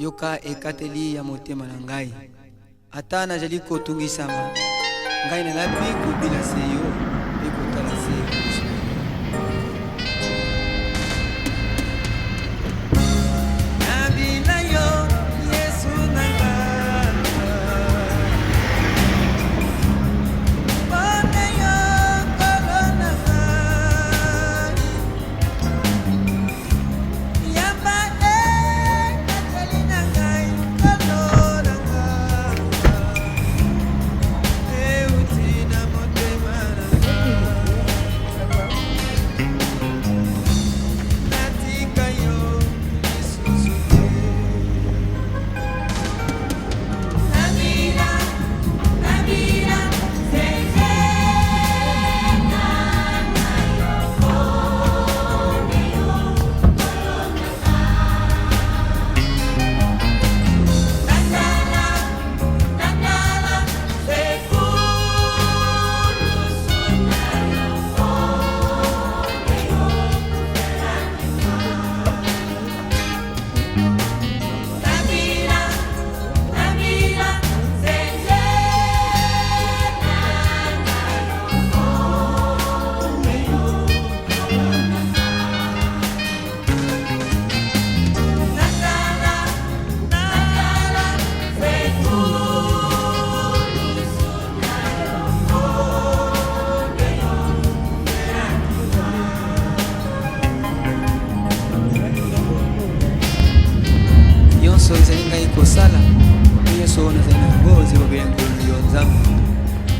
yoka ekateli ya motema na ngai. Ata nazali kotungisama, ngai nalabi kobila se yo mpe kotala se liboso na yo. Nabila yo Yesu na ngai, pone yo nkolo na ngai, yamba ekateli na ngai nkolo na ngai, euti na motema na ngai, natika yo lisusu te. Nabila, Nabila, seze na yo pone yo nkolo na ngai, Nandala, Nandala, sekulusu na yo pone yo Nabila, Nabila, seze na yo pone yo Nandala, Nandala, sekulusu na yo pone yo nyonso ezali ngai kosala mpe nyonso oyo nazali na yango ezobobela nkolo yo nzambe.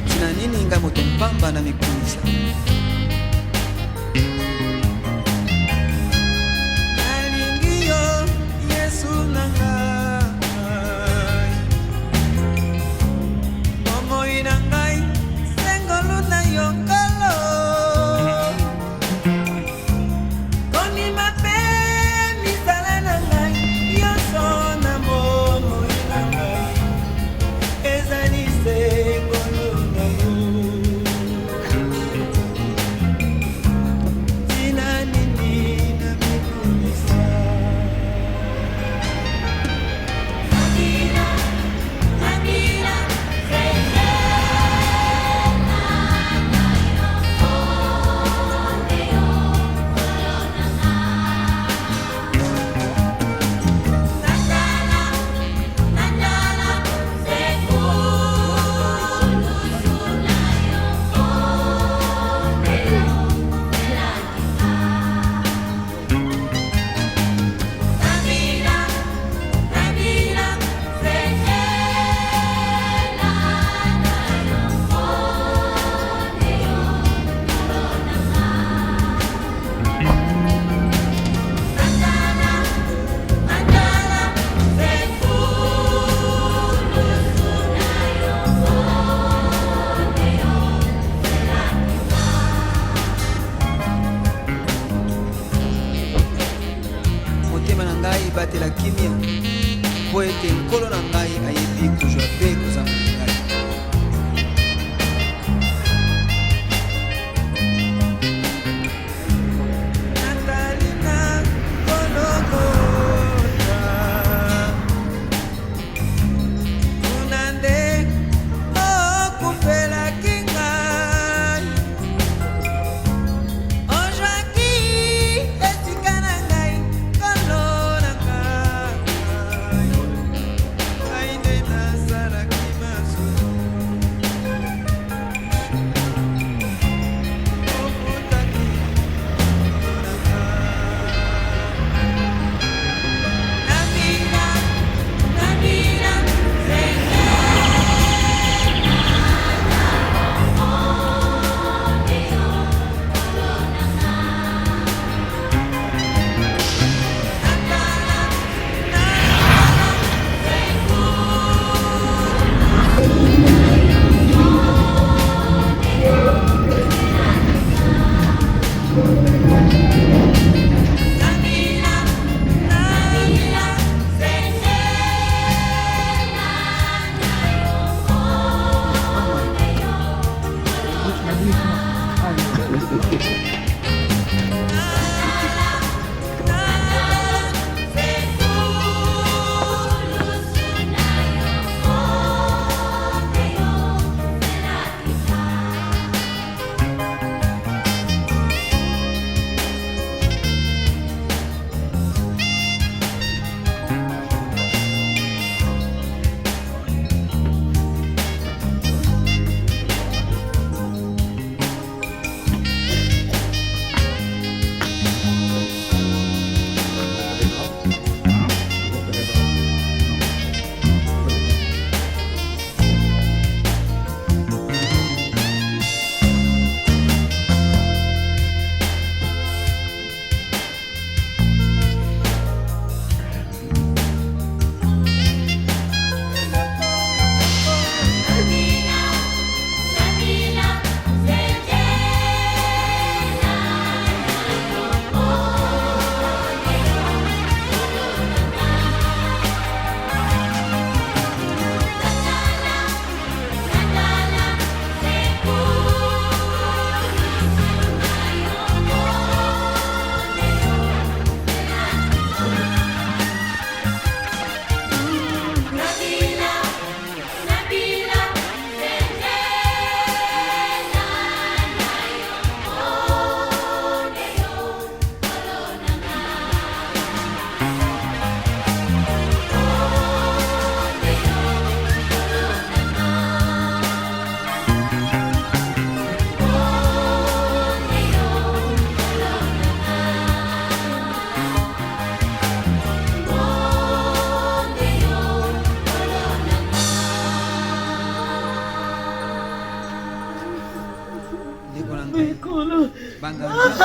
Tina nini ngai moto mpamba na mikumisa? Nalingi yo Yesu na ngai, bomoi na ngai sengolu na yo nkolo, kondima mpe misala na ngai nyonso na bomoi na ngai ezali sengolu na yo. Tina nini na mikumisa? Nabila, Nabila, seze na yo pone yo nkolo na ngai, Nandala, Nandala, sekulusu na yo pone yo Nabila, Nabila, seze na yo pone yo nkolo na ngai, Nandala, Nandala, sekulusu na yo pone yo motema na ngai ebatela kimia mpo ete nkolo na ngai ayebi kozwa mpe kozanga na ngai. Natali na Golgotha, kuna nde okufela ngai, ozwaki esika na ngai nkolo na ngai, ngai nde nazalaki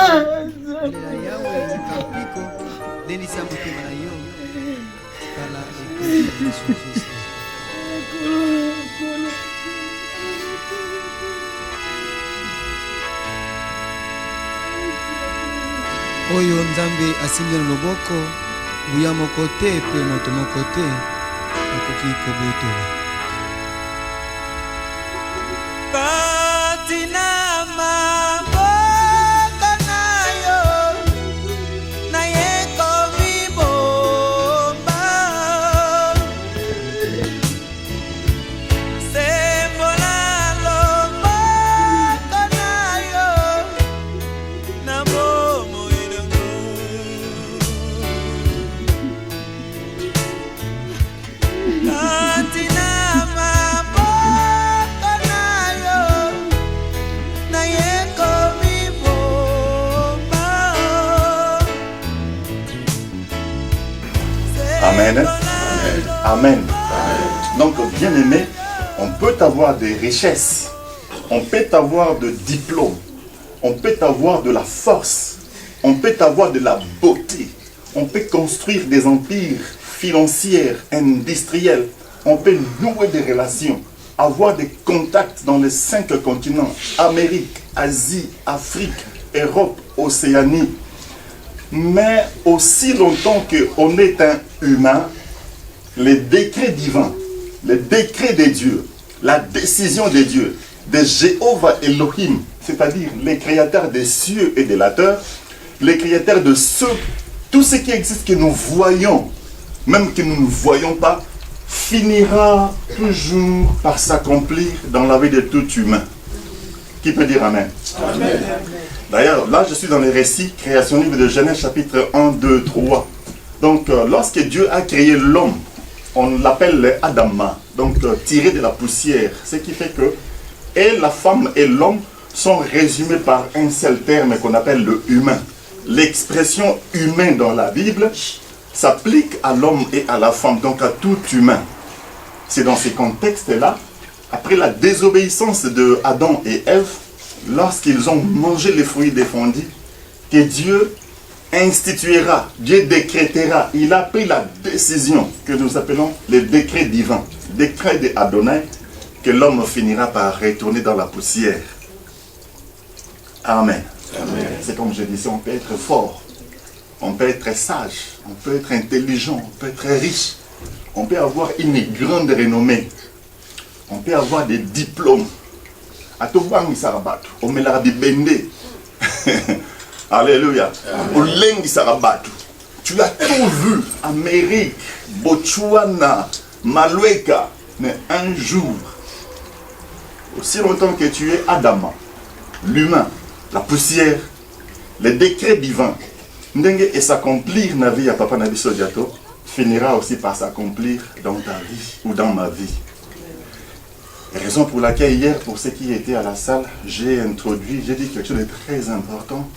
Lela yawe yikapiko denisa mutima na yo. Kala Yesu Kristo. Oyo Nzambe asimbi na loboko buya moko te pe moto moko te akoki kobotola. Katina maboko na yo na yeko mibomba sembola loboko na yo na bomo ilango katina maboko na yo na yeko mibomba. Amen. Amen. Donc, bien aimé, on peut avoir des richesses, on peut avoir de diplômes, on peut avoir de la force, on peut avoir de la beauté, on peut construire des empires financiers, industriels, on peut nouer des relations, avoir des contacts dans les 5 continents, Amérique, Asie, Afrique, Europe, Océanie. Mais aussi longtemps qu'on est un humain, les décrets divins, les décrets de Dieu, la décision de Dieu, de Jéhovah Elohim, c'est-à-dire les créateurs des cieux et de la terre, les créateurs de tout ce qui existe que nous voyons, même que nous ne voyons pas, finira toujours par s'accomplir dans la vie de tout humain. Qui peut dire Amen? Amen. D'ailleurs, là, je suis dans les récits, création livre de Genèse, chapitre 1, 2, 3. Donc, lorsque Dieu a créé l'homme, on l'appelle Adama, donc tiré de la poussière. Ce qui fait que et la femme et l'homme sont résumés par un seul terme qu'on appelle le humain. L'expression humain dans la Bible s'applique à l'homme et à la femme, donc à tout humain. C'est dans ces contextes-là, après la désobéissance de Adam et Ève, lorsqu'ils ont mangé les fruits défendus, que Dieu instituera, Dieu décrétera, il a pris la décision que nous appelons le décret divin, décret d'Adonai, que l'homme finira par retourner dans la poussière. Amen. Amen. C'est comme je disais, on peut être fort, on peut être sage, on peut être intelligent, on peut être riche, on peut avoir une grande renommée, on peut avoir des diplômes. Alléluia. Tu as tout vu, Amérique, Botswana, Malueka, mais un jour, aussi longtemps que tu es Adama, l'humain, la poussière, les décrets divins, et s'accomplir na vie à Papa Nabi Sodiato, finira aussi par s'accomplir dans ta vie ou dans ma vie. Raison pour laquelle hier, pour ceux qui étaient à la salle, j'ai dit quelque chose de très important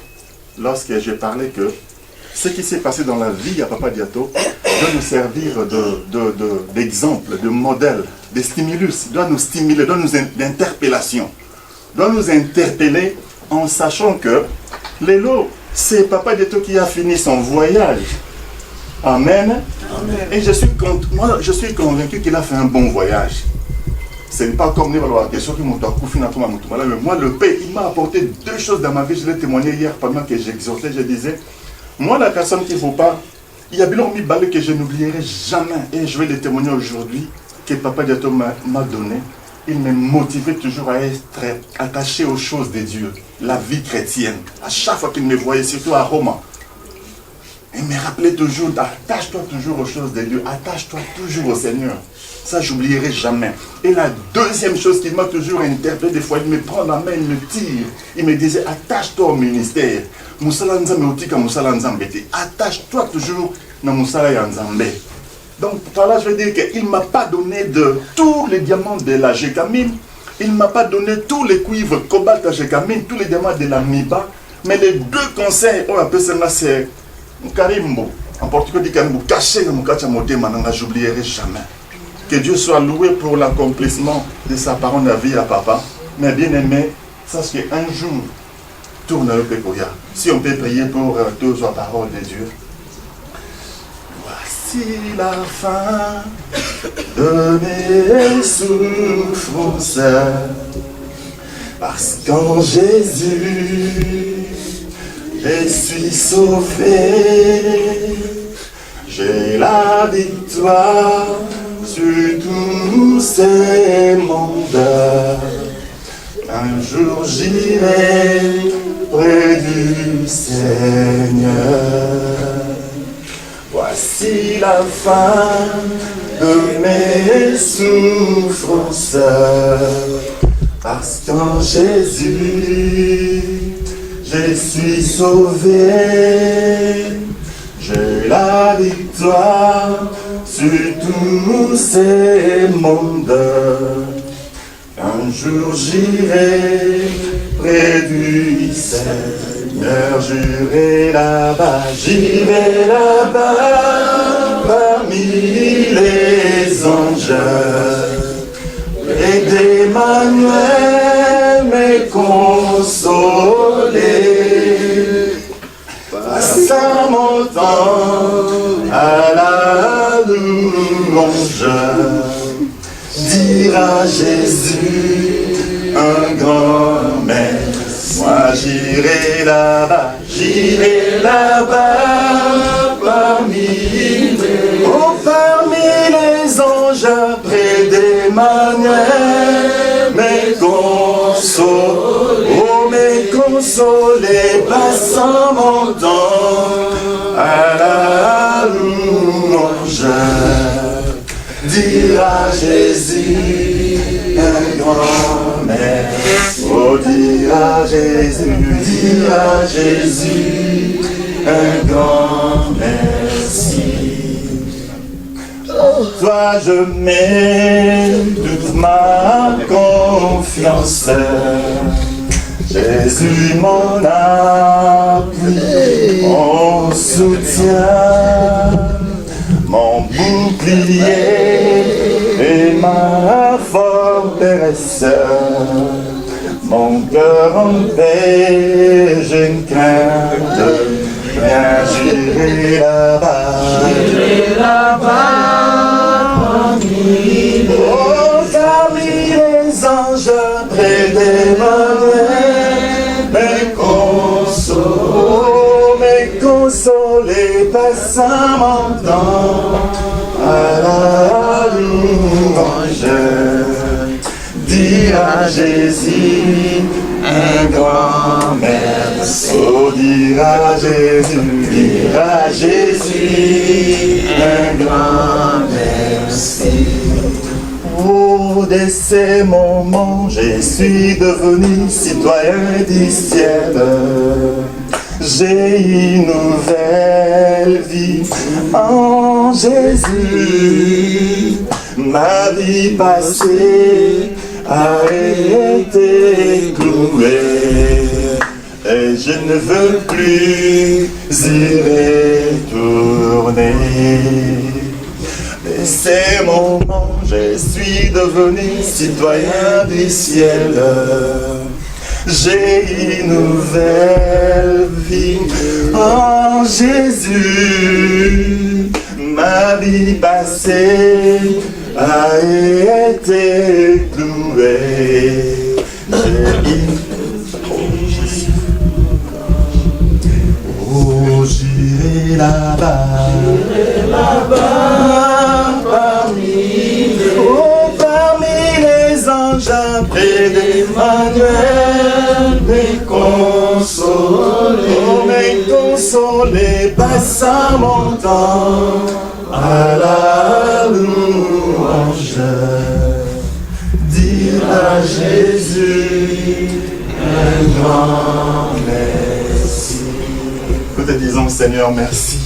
lorsque j'ai parlé que ce qui s'est passé dans la vie à Papa Diato doit nous servir d'exemple, de modèle, de stimulus, doit nous stimuler, doit nous d'interpellation, doit nous interpeller en sachant que Lélo, c'est Papa Diato qui a fini son voyage. Amen. Amen. Et je suis convaincu qu'il a fait un bon voyage. Ce n'est pas comme la question qui m'a couffé dans mais moi, le Père, il m'a apporté 2 choses dans ma vie. Je l'ai témoigné hier pendant que j'exhortais. Je disais, moi, la personne qu'il ne faut pas, il y a bien mis balle que je n'oublierai jamais. Et je vais le témoigner aujourd'hui que Papa Diato m'a donné. Il me motivait toujours à être attaché aux choses de Dieu, la vie chrétienne. À chaque fois qu'il me voyait, surtout à Rome, il me rappelait toujours, attache-toi toujours aux choses de Dieu, attache-toi toujours au Seigneur. Ça, j'oublierai jamais. Et la deuxième chose qu'il m'a toujours interpellé, des fois, il me prend la main, il me tire. Il me disait, attache-toi au ministère. Attache-toi toujours dans Moussala Yanzambe. Donc, par là, je veux dire qu'il ne m'a pas donné de tous les diamants de la Gécamine. Il ne m'a pas donné tous les cuivres cobalt à Gécamine, tous les diamants de la Miba. Mais les 2 conseils, on appelle ça, c'est Karimbo. En portugais, dit Karimbo, caché dans mon quartier, j'oublierai jamais. Que Dieu soit loué pour l'accomplissement de sa parole de vie à papa. Mais bien aimé, sache qu'un jour, Tourne le pécoya. Si on peut prier pour toute la parole de Dieu. Voici la fin de mes souffrances. Parce qu'en Jésus, je suis sauvé. J'ai la victoire sur tous ces mondes. Un jour j'irai près du Seigneur. Voici la fin de mes souffrances. Parce qu'en Jésus, je suis sauvé. J'ai la victoire sur tous ces mondes. Un jour j'irai près du Seigneur, j'irai là-bas, parmi les anges. Et d'Emmanuel me consoler. Passant mon temps à la louange, dire à Jésus un grand merci. Moi j'irai là-bas, parmi les anges, près d'Emmanuel, me consoler, passant mon temps à la louange. Dire à Jésus un grand merci. Oh, dire à Jésus un grand merci. Toi je mets toute ma confiance. Jésus mon appui, mon soutien, mon bouclier et ma forteresse. Mon cœur en paix, je ne crains de rien. J'irai là-bas, parmi les anges, près d'Emmanuel, me consoler, passant mon temps à la louange. Dire à Jésus un grand merci. Oh, dire à Jésus un grand merci. Oh, de ces moments, je suis devenu citoyen du ciel. J'ai une nouvelle vie en Jésus. Ma vie passée a été clouée et je ne veux plus y retourner. De ces moments, je suis devenu citoyen du ciel. J'ai une nouvelle vie en Jésus. Ma vie passée a été clouée. Oh, j'irai là-bas, parmi les anges, près d'Emmanuel, me consoler, passant mon temps à la louange. Dire à Jésus un grand merci. Nous te disons, Seigneur, merci.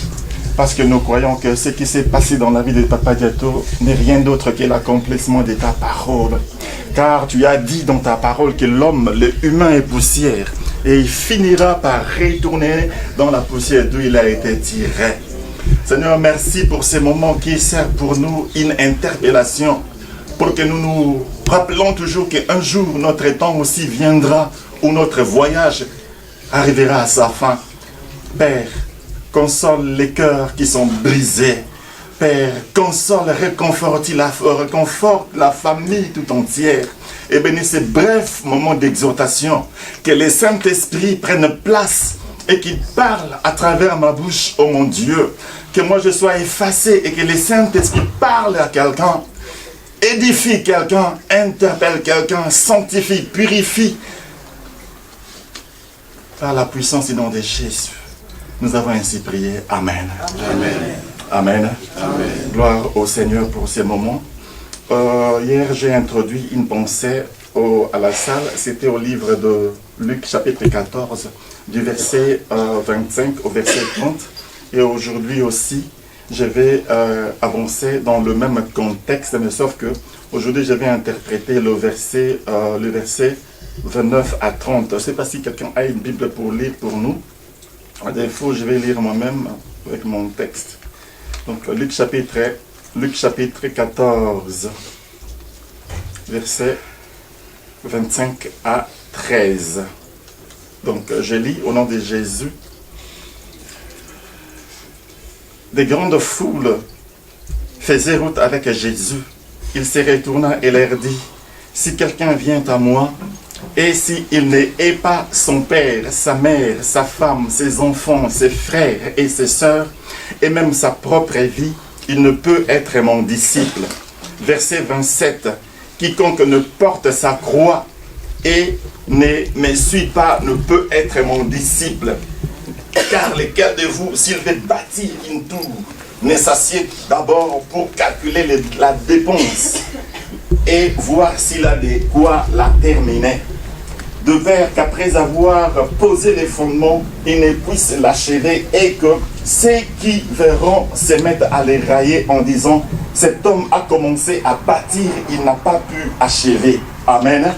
Parce que nous croyons que ce qui s'est passé dans la vie de Papa Diato n'est rien d'autre que l'accomplissement de ta parole. Car tu as dit dans ta parole que l'homme, l'humain est poussière. Et il finira par retourner dans la poussière d'où il a été tiré. Seigneur, merci pour ces moments qui servent pour nous une interpellation. Pour que nous nous rappelons toujours qu'un jour notre temps aussi viendra où notre voyage arrivera à sa fin. Père, console les cœurs qui sont brisés. Père, console, réconforte la famille tout entière. Et bénis ces brefs moments d'exhortation. Que le Saint-Esprit prenne place et qu'il parle à travers ma bouche, oh mon Dieu. Que moi je sois effacé et que le Saint-Esprit parle à quelqu'un. Édifie quelqu'un, interpelle quelqu'un, sanctifie, purifie. Par la puissance et nom de Jésus. Nous avons ainsi prié. Amen. Amen. Amen. Amen. Gloire au Seigneur pour ces moments. Hier, j'ai introduit une pensée à la salle. C'était au livre de Luc, chapitre 14, du verset 25 au verset 30. Et aujourd'hui aussi, je vais avancer dans le même contexte, mais sauf que aujourd'hui, je vais interpréter le verset 29 à 30. Je ne sais pas si quelqu'un a une Bible pour lire pour nous. À défaut, je vais lire moi-même avec mon texte. Donc, Luc chapitre 14, versets 25 à 13. Donc, je lis au nom de Jésus. Des grandes foules faisaient route avec Jésus. Il se retourna et leur dit, « Si quelqu'un vient à moi, et s'il ne hait pas son père, sa mère, sa femme, ses enfants, ses frères et ses sœurs, et même sa propre vie, il ne peut être mon disciple. » Verset 27. « Quiconque ne porte sa croix et ne me suit pas ne peut être mon disciple. Car lequel de vous, s'il veut bâtir une tour, ne s'assied d'abord pour calculer la dépense et voir s'il a de quoi la terminer. De peur qu'après avoir posé les fondements, il ne puisse l'achever et que ceux qui verront se mettent à les railler en disant « Cet homme a commencé à bâtir, il n'a pas pu achever. » Amen.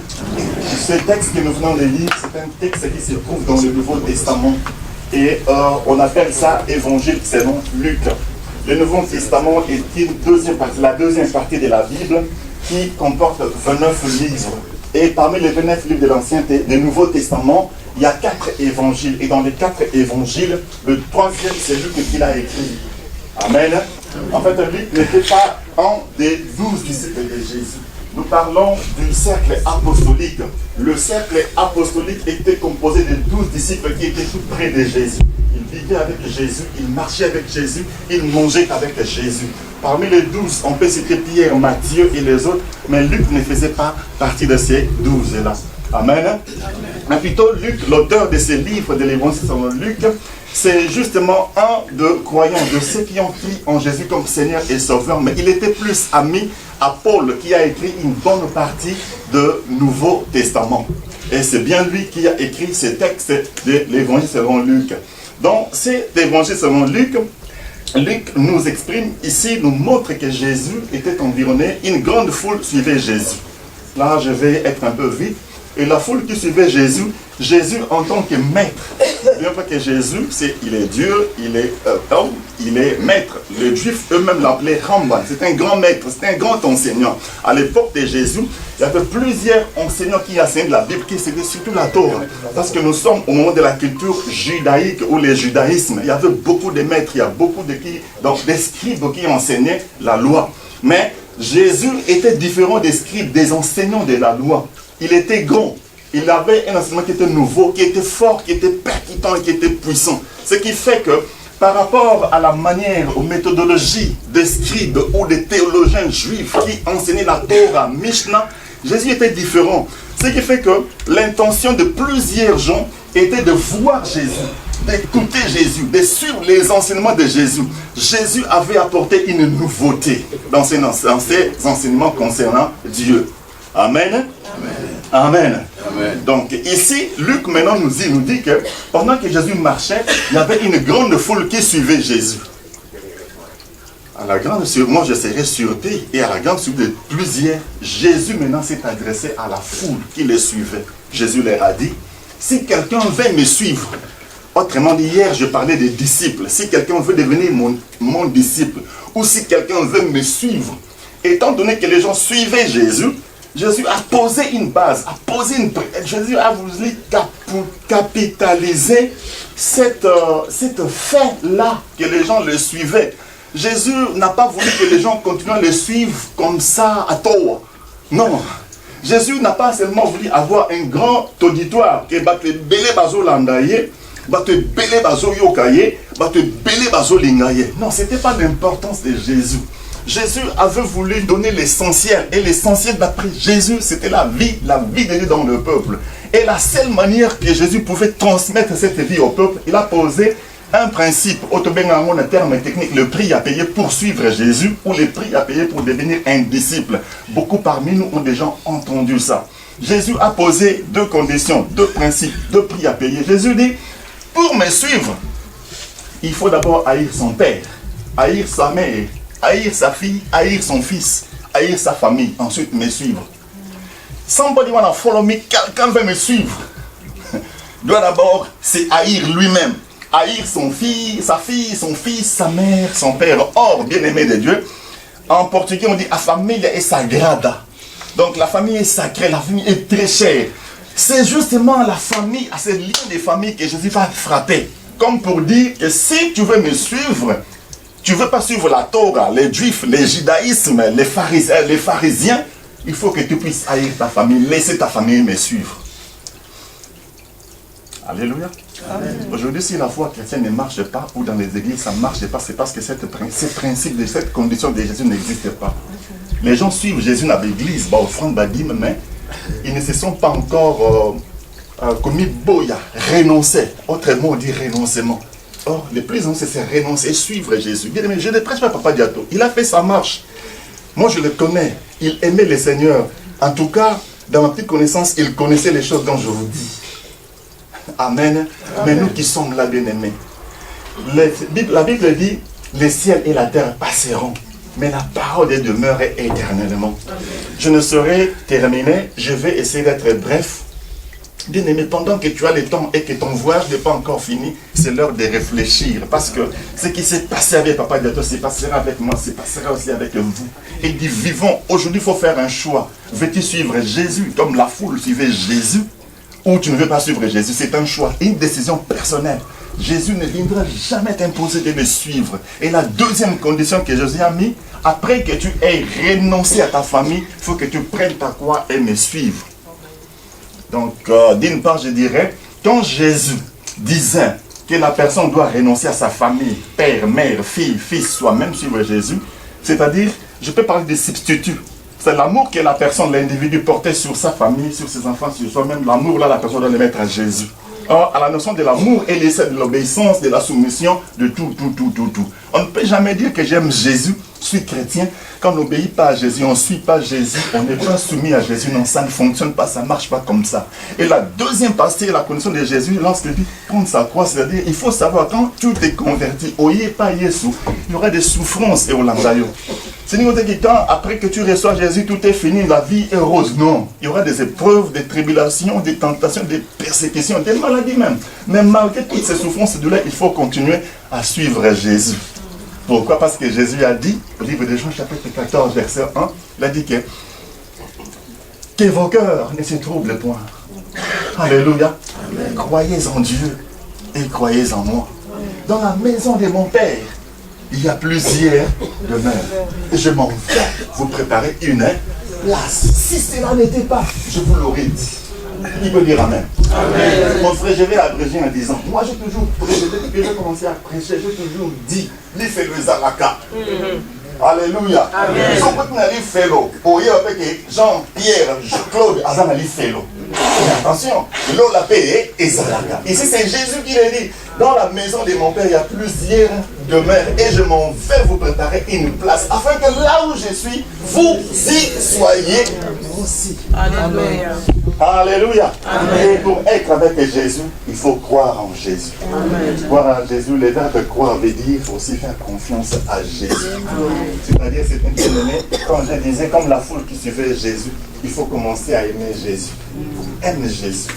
Ce texte que nous venons de lire, c'est un texte qui se trouve dans le Nouveau Testament et on appelle ça Évangile selon Luc. Le Nouveau Testament est la deuxième partie de la Bible qui comporte 29 livres. Et parmi les 29 livres de du Nouveau Testament, il y a 4 évangiles. Et dans les 4 évangiles, le troisième, c'est Luc qui l'a écrit. Amen. En fait, Luc n'était pas un des 12 disciples de Jésus. Nous parlons du cercle apostolique. Le cercle apostolique était composé de 12 disciples qui étaient tout près de Jésus. Ils vivaient avec Jésus, ils marchaient avec Jésus, ils mangeaient avec Jésus. Parmi les 12, on peut citer Pierre, Matthieu et les autres, mais Luc ne faisait pas partie de ces 12-là. Amen. Mais plutôt, Luc, l'auteur de ce livre de l'Évangile selon Luc, c'est justement un de croyants, de ceux qui ont cru en Jésus comme Seigneur et Sauveur, mais il était plus ami à Paul qui a écrit une bonne partie du Nouveau Testament. Et c'est bien lui qui a écrit ce texte de l'Évangile selon Luc. Dans cet Évangile selon Luc, Luc nous exprime ici, nous montre que Jésus était environné, une grande foule suivait Jésus. Là, je vais être un peu vite. Et la foule qui suivait Jésus, Jésus en tant que maître. Bien que Jésus, il est Dieu, il est homme, il est maître. Les Juifs eux-mêmes l'appelaient Ramban. C'est un grand maître, c'est un grand enseignant. À l'époque de Jésus, il y avait plusieurs enseignants qui enseignaient la Bible, qui c'était surtout la Torah. Parce que nous sommes au moment de la culture judaïque ou le judaïsme. Il y avait beaucoup de maîtres, il y a beaucoup de scribes qui enseignaient la loi. Mais Jésus était différent des scribes, des enseignants de la loi. Il était grand. Il avait un enseignement qui était nouveau, qui était fort, qui était percutant et qui était puissant. Ce qui fait que, par rapport à la manière, aux méthodologies des scribes ou des théologiens juifs qui enseignaient la Torah, Mishnah, Jésus était différent. Ce qui fait que l'intention de plusieurs gens était de voir Jésus, d'écouter Jésus, de suivre les enseignements de Jésus. Jésus avait apporté une nouveauté dans ses enseignements concernant Dieu. Amen. Amen. Amen. Donc ici, Luc maintenant nous dit que pendant que Jésus marchait, il y avait une grande foule qui suivait Jésus. À la grande surprise, moi je serais surpris, et à la grande surprise de plusieurs, Jésus maintenant s'est adressé à la foule qui le suivait. Jésus leur a dit, si quelqu'un veut me suivre, autrement dit, hier je parlais des disciples, si quelqu'un veut devenir mon disciple, ou si quelqu'un veut me suivre, étant donné que les gens suivaient Jésus, Jésus a posé une base, a posé une... Jésus a voulu capitaliser cette fait-là, que les gens le suivaient. Jésus n'a pas voulu que les gens continuent à le suivre comme ça à tort. Non. Jésus n'a pas seulement voulu avoir un grand auditoire, que va te belé bazo landaye, va te belé bazo yokaye, va te belé bazo lingaye. Non, ce n'était pas l'importance de Jésus. Jésus avait voulu donner l'essentiel. Et l'essentiel d'après Jésus, c'était la vie de Dieu dans le peuple. Et la seule manière que Jésus pouvait transmettre cette vie au peuple, il a posé un principe, en termes techniques, le prix à payer pour suivre Jésus ou le prix à payer pour devenir un disciple. Beaucoup parmi nous ont déjà entendu ça. Jésus a posé deux conditions, deux principes, deux prix à payer. Jésus dit, pour me suivre, il faut d'abord haïr son père, haïr sa mère, haïr sa fille, haïr son fils, haïr sa famille, ensuite me suivre. Somebody wanna follow me, quelqu'un veut me suivre, doit d'abord se haïr lui-même. Haïr sa fille, son fils, sa mère, son père. Or, bien-aimé de Dieu, en portugais on dit la famille est sagrada. Donc la famille est sacrée, la famille est très chère. C'est justement la famille, à ce lien de famille que Jésus va frapper. Comme pour dire que si tu veux me suivre, tu ne veux pas suivre la Torah, les juifs, les judaïsmes, les pharisiens, il faut que tu puisses haïr ta famille, laisser ta famille me suivre. Alléluia. Aujourd'hui, si la foi chrétienne ne marche pas, ou dans les églises ça ne marche pas, c'est parce que ce principe de cette condition de Jésus n'existe pas. Les gens suivent Jésus dans l'église, offrande, dîme, mais ils ne se sont pas encore commis boya, renoncer. Autrement, on dit renoncement. Or, le plus important, c'est renoncer et suivre Jésus. Bien, mais je ne prêche pas Papa Diato. Il a fait sa marche. Moi, je le connais. Il aimait le Seigneur. En tout cas, dans ma petite connaissance, il connaissait les choses dont je vous dis. Amen. Mais nous qui sommes là, bien-aimés, la Bible dit, les ciels et la terre passeront, mais la parole de Dieu demeure éternellement. Je ne saurais terminer, je vais essayer d'être bref. Bien-aimé, pendant que tu as le temps et que ton voyage n'est pas encore fini, c'est l'heure de réfléchir. Parce que ce qui s'est passé avec Papa Diato, se passera avec moi, se passera aussi avec vous. Et dit, vivons, aujourd'hui il faut faire un choix. Veux-tu suivre Jésus comme la foule suivait Jésus? Ou tu ne veux pas suivre Jésus? C'est un choix, une décision personnelle. Jésus ne viendra jamais t'imposer de le suivre. Et la deuxième condition que Jésus a mis, après que tu aies renoncé à ta famille, il faut que tu prennes ta croix et me suivre. Donc, d'une part, je dirais, quand Jésus disait que la personne doit renoncer à sa famille, père, mère, fille, fils, soi-même suivre Jésus, c'est-à-dire, je peux parler de substitut. C'est l'amour que la personne, l'individu portait sur sa famille, sur ses enfants, sur soi-même. L'amour, là, la personne doit le mettre à Jésus. Or, à la notion de l'amour, elle essaie de l'obéissance, de la soumission, de tout. On ne peut jamais dire que j'aime Jésus, je suis chrétien. Quand on n'obéit pas à Jésus, on ne suit pas Jésus, on n'est pas soumis à Jésus. Non, ça ne fonctionne pas, ça ne marche pas comme ça. Et la deuxième partie, la condition de Jésus, lorsqu'il dit prendre sa croix, c'est-à-dire, il faut savoir, quand tu t'es converti, oyez pas Jésus, il y aura des souffrances et au landayo. C'est-à-dire que quand, après que tu reçois Jésus, tout est fini, la vie est rose. Non, il y aura des épreuves, des tribulations, des tentations, des persécutions, des maladies même. Mais malgré toutes ces souffrances et douleurs, il faut continuer à suivre Jésus. Pourquoi? Parce que Jésus a dit, au livre de Jean chapitre 14, verset 1, il a dit que vos cœurs ne se troublent point. Alléluia. Amen. Croyez en Dieu et croyez en moi. Dans la maison de mon Père, il y a plusieurs demeures. Et je m'en vais vous préparer une place. Si cela n'était pas, je vous l'aurais dit. Il peut dire Amen. Amen. Mon frère, je vais abréger en disant, moi j'ai toujours prêché, depuis que j'ai commencé à prêcher, j'ai toujours dit, lui fait le Zalaka. Alléluia. Amen. Si on peut faire Jean-Pierre, Claude, Azan Ali Fellow. Attention, l'eau la paix et Zalaka. Ici c'est Jésus qui l'a dit. Dans la maison de mon Père, il y a plusieurs demeures et je m'en vais vous préparer une place afin que là où je suis, vous y soyez aussi. Alléluia. Alléluia. Amen. Et pour être avec Jésus, il faut croire en Jésus. Amen. Croire en Jésus, le verbe croire veut dire il faut aussi faire confiance à Jésus. C'est-à-dire, c'est un bien-aimé, quand je disais, comme la foule qui suivait Jésus, il faut commencer à aimer Jésus. Aime Jésus.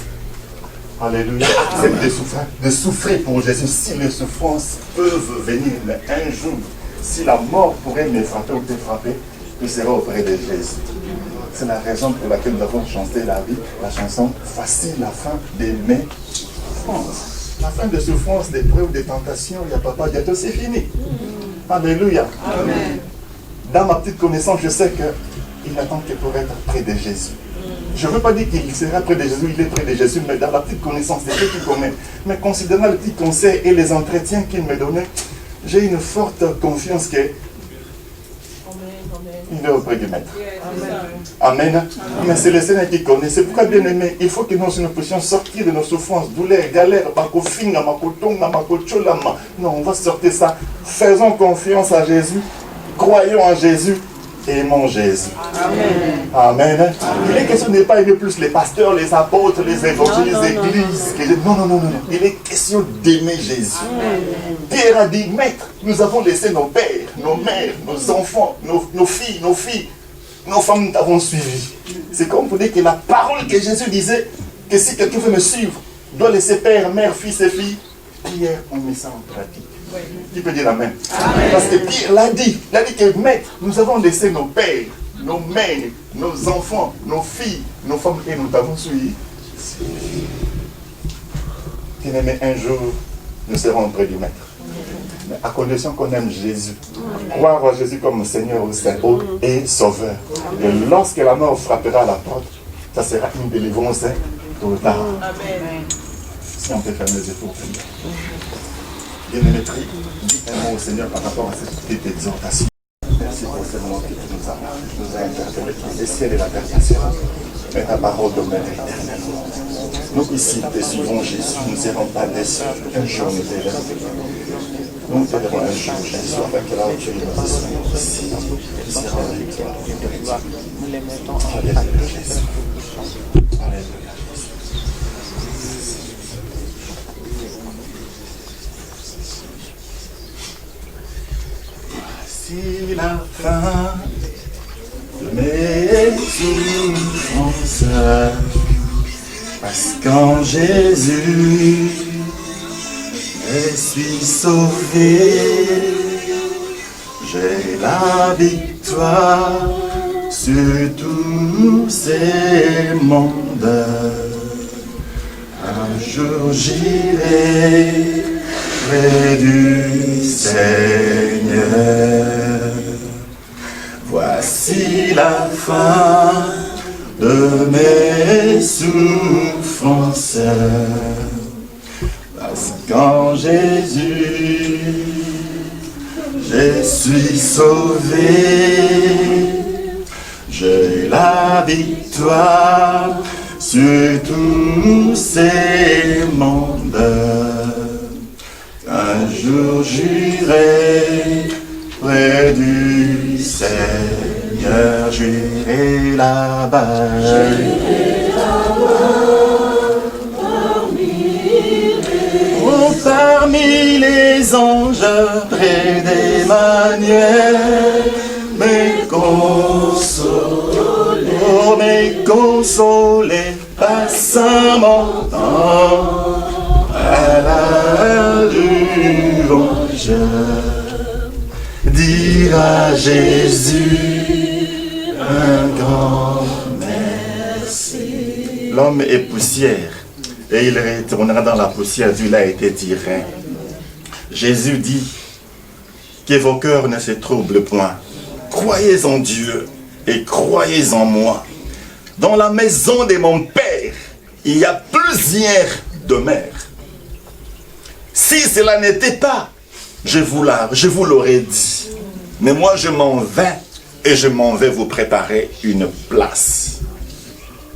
Alléluia. C'est de souffrir pour Jésus. Si les souffrances peuvent venir, mais un jour, si la mort pourrait me frapper ou te frapper, tu seras auprès de Jésus. C'est la raison pour laquelle nous avons chanté la chanson « Voici la fin de mes souffrances ». La fin de souffrance, d'épreuves, de tentations, il y a papa, bientôt c'est fini. Alléluia. Amen. Dans ma petite connaissance, je sais qu'il n'attend que pour être près de Jésus. Je ne veux pas dire qu'il sera près de Jésus, il est près de Jésus, mais dans la petite connaissance, c'est ce qu'il connaît. Mais considérant le petit conseil et les entretiens qu'il me donnait, j'ai une forte confiance qu'il est auprès du Maître. Amen. Amen. Mais c'est le Seigneur qui connaît. C'est pourquoi, bien aimé, il faut que nous puissions sortir de nos souffrances, douleurs, galères, non, on va sortir ça. Faisons confiance à Jésus, croyons en Jésus. Aimons Jésus. Amen. Amen. Il est question de ne pas aimer plus les pasteurs, les apôtres, les évangélistes, les églises. Non. Il est question d'aimer Jésus. Amen. Pierre a dit, Maître, nous avons laissé nos pères, nos mères, nos enfants, nos filles, nos femmes t'avons suivi. C'est comme pour dire que la parole que Jésus disait, que si quelqu'un veut me suivre, doit laisser père, mère, fils et filles. Pierre, on met ça en pratique. Qui peut dire amen? Amen. Parce que Pierre l'a dit. Il a dit que Maître, nous avons laissé nos pères, nos mères, nos enfants, nos filles, nos femmes et nous t'avons suivi. Bien-aimé, un jour, nous serons auprès du Maître. Mais à condition qu'on aime Jésus. Croire en Jésus comme Seigneur et Sauveur. Et lorsque la mort frappera à la porte, ça sera une délivrance totale. Amen. Si on peut fermer les yeux pour prier. Bien-aimé, dis un mot au Seigneur par rapport à cette petite exhortation. Merci pour ce moment que tu nous as interpellés. Le ciel et la terre passeront, mais ta parole demeure éternellement. Nous ici te suivons Jésus, nous ne serons pas déçus. Un jour nous t'aiderons. Nous t'aiderons un jour Jésus, avec là où tu es ici. Tu seras avec toi. Alléluia Jésus. Alléluia. Si la fin de mes souffrances, parce qu'en Jésus, je suis sauvé, j'ai la victoire sur tous ces mondes. Un jour j'irai près du Seigneur. Voici la fin de mes souffrances, parce qu'en Jésus, je suis sauvé, j'ai la victoire sur tous ces mondes. Un jour j'irai près du Seigneur, j'irai là-bas. Parmi les anges, près d'Emmanuel, me consoler, passe mon temps à la louange. Dire à Jésus un grand merci. L'homme est poussière et il retournera dans la poussière d'où il a été tiré. Jésus dit que vos cœurs ne se troublent point. Croyez en Dieu et croyez en moi. Dans la maison de mon Père, il y a plusieurs demeures. Si cela n'était pas, je vous l'aurais dit. Mais moi, je m'en vais et je m'en vais vous préparer une place.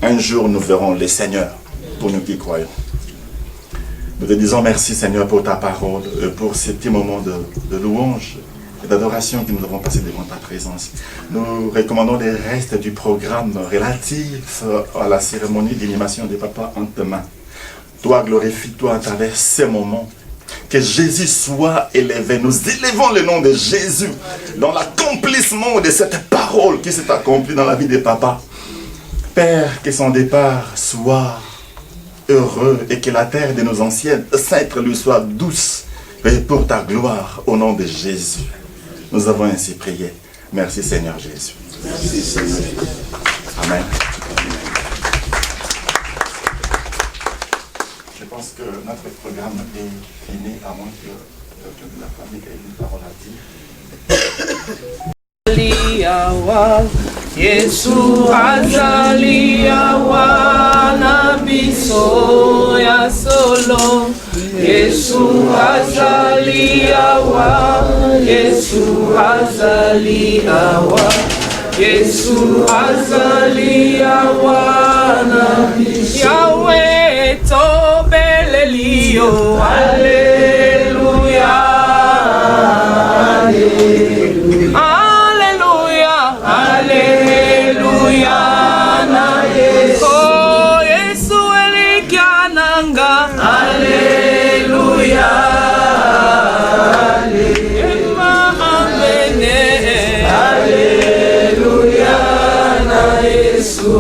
Un jour, nous verrons le Seigneur pour nous qui croyons. Nous te disons merci, Seigneur, pour ta parole, pour ces petits moments de louange et d'adoration que nous avons passé devant ta présence. Nous recommandons les restes du programme relatif à la cérémonie d'inhumation des papas en tes mains. Toi, glorifie-toi à travers ces moments. Que Jésus soit élevé. Nous élevons le nom de Jésus dans l'accomplissement de cette parole qui s'est accomplie dans la vie des papas. Père, que son départ soit heureux et que la terre de nos ancêtres lui soit douce. Et pour ta gloire, au nom de Jésus, nous avons ainsi prié. Merci Seigneur Jésus. Merci Seigneur. Amen. Je pense que notre programme est fini, à moins que la famille ait une parole à dire. Yesu azaliwa na biso ya solo. Yesu azaliwa, Yesu azaliwa, Yesu azaliwa na biso. Yahweh tobelelio, Alleluia, Alleluia, Alleluia na Yesu. Oh, Yesu elikiananga, Alleluia, Ema amene, Alleluia na Yesu.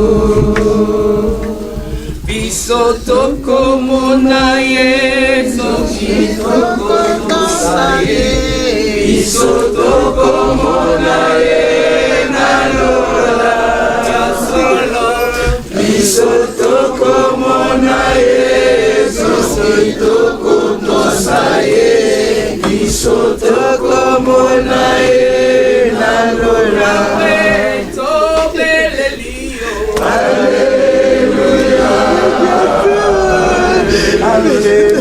Biso tokomona Yesu, tokomona Yesu, biso tokomona Yesu na lola ya solo. Biso tokomona Yesu, tokomona Yesu, biso tokomona Yesu na lola. Tobelelio, Alleluia, Alleluia.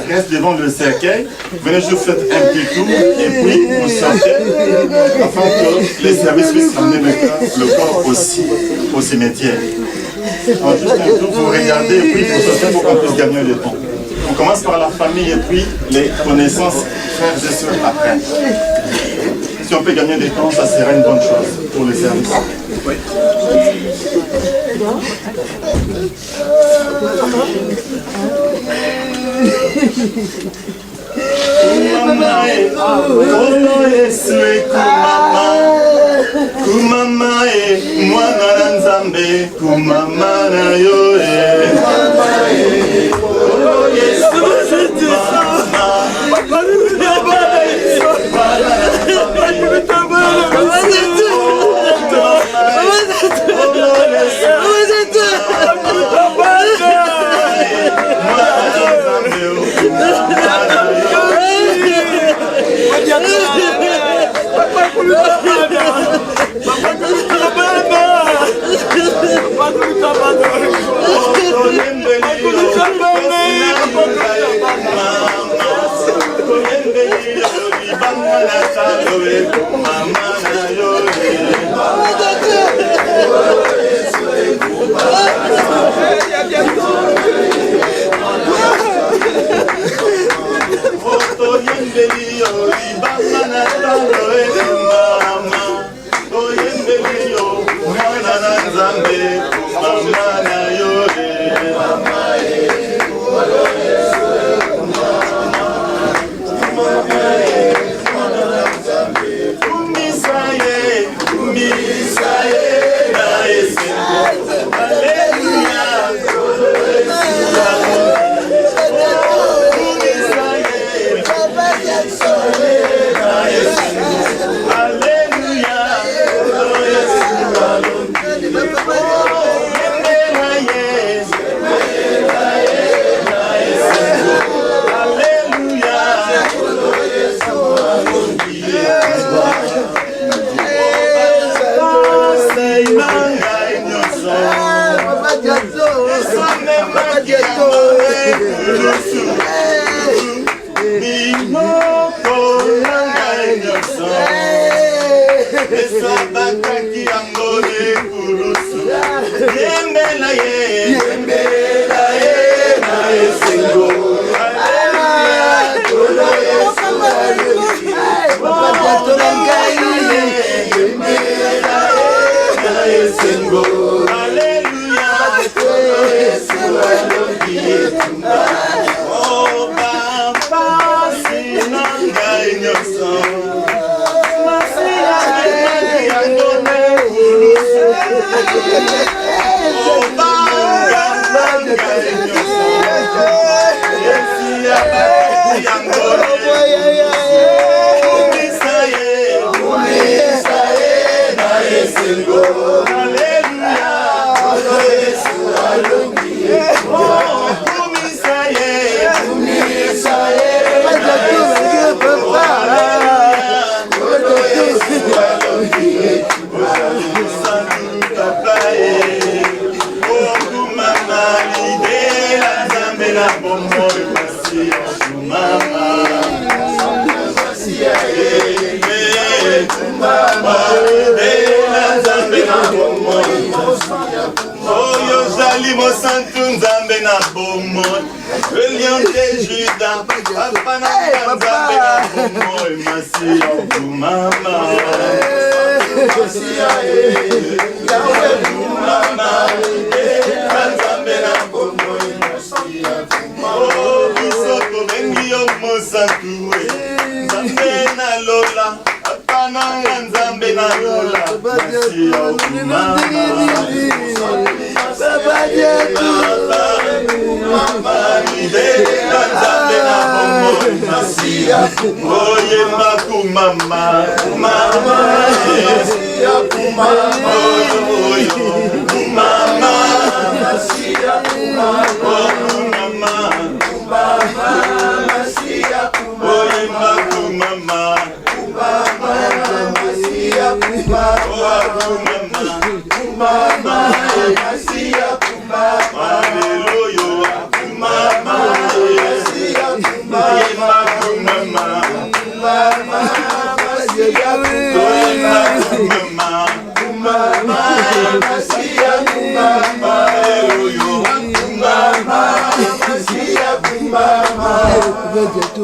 Reste devant le cercueil, venez juste faire un petit tour et puis vous sortez afin que les services puissent ramener le corps aussi au cimetière. Alors juste un tour, vous regardez et puis vous sortez pour qu'on puisse gagner le temps. On commence par la famille et puis les connaissances, frères et sœurs après. Si on peut gagner du temps, ça serait une bonne chose pour les services. Oui. Kumama mwana na Nzambe, kumama na yo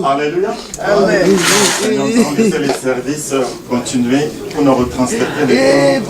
Alléluia. Amen. Nous allons laisser les services continuer pour nous retransmettre les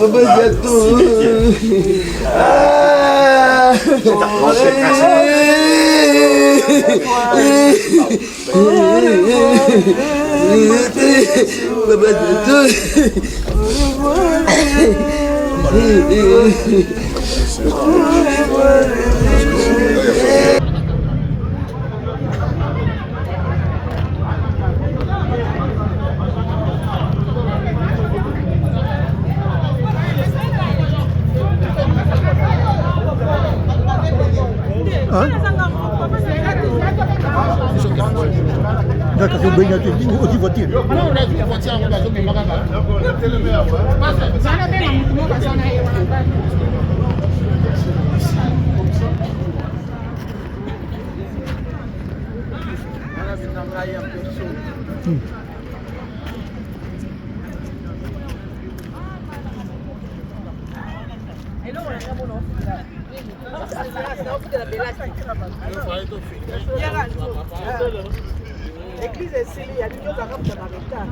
L'église est scellée, il y a l'union d'Arabe de Marita.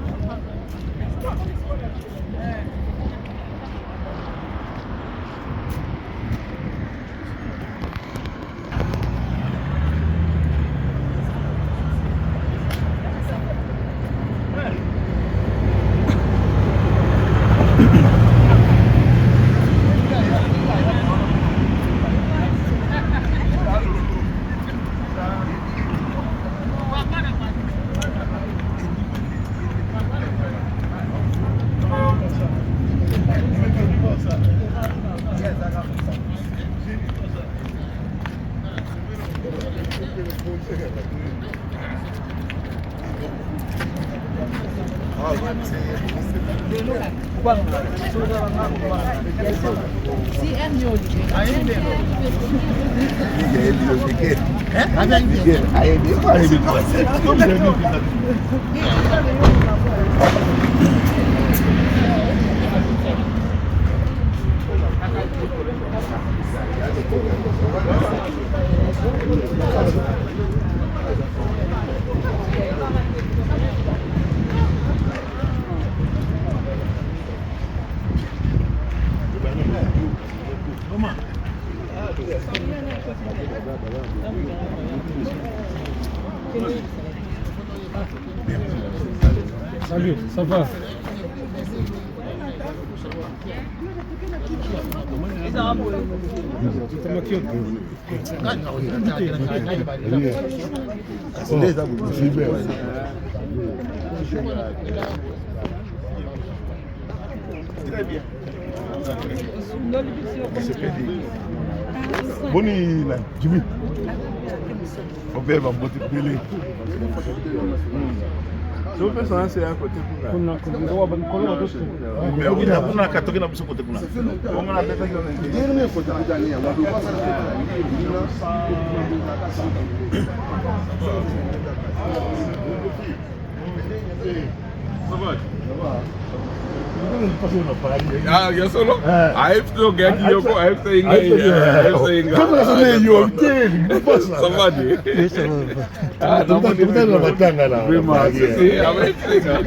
Salut, ça va? Très bien. Boni na Jimmy. On peut va monter belé. Je peux ça c'est à côté pour là. Mais on a katoki na biso côté kuna. On a peta yo ndio. Ndio photo ndani ya watu pasa Ah, ya solo. Aí tu ganha aqui eu aí tu inga. Como você nem eu entendo? Ça va dire. Ah, não vou tentar na batanga lá. Sim, a ver fica.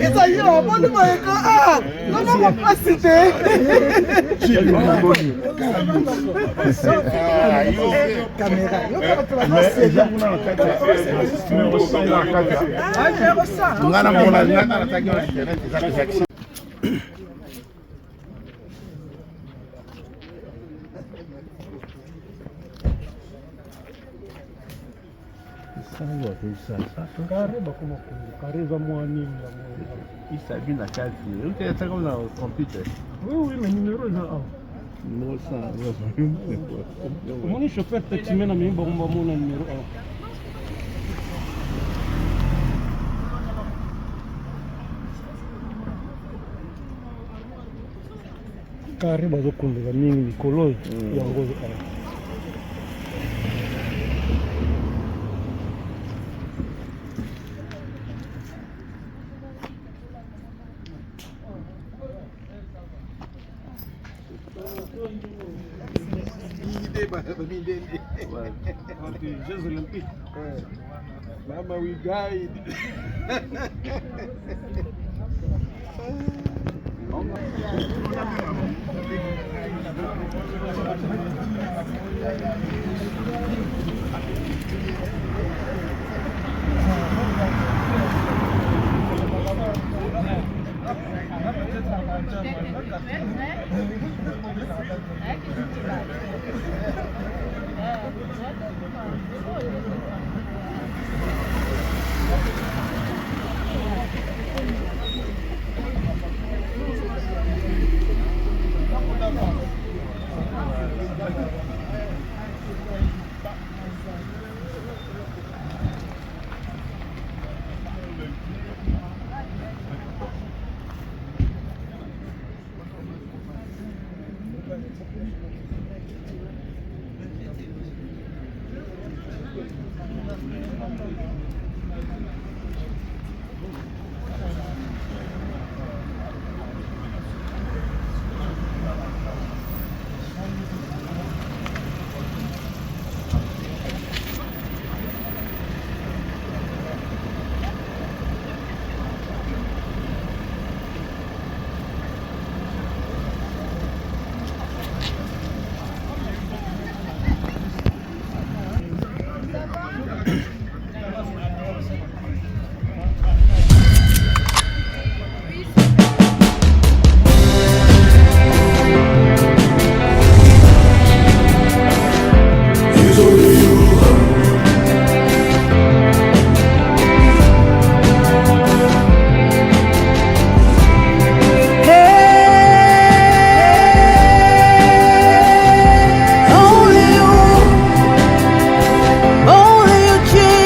Isso aí, ó, pode mais. Ah, não vou capacité. Câmera. Eu quero pela você. Kariba como kariba mwani. Isso aqui na casa, eu tenho até como no computer. Oui, mais numéro là. Numéro 100. Comment ni chauffeur taxi mena mimi bomba mona numéro 1. Kariba zokunde mingi mikolo yango. Jeux Olympiques. Mama, we died. Only you,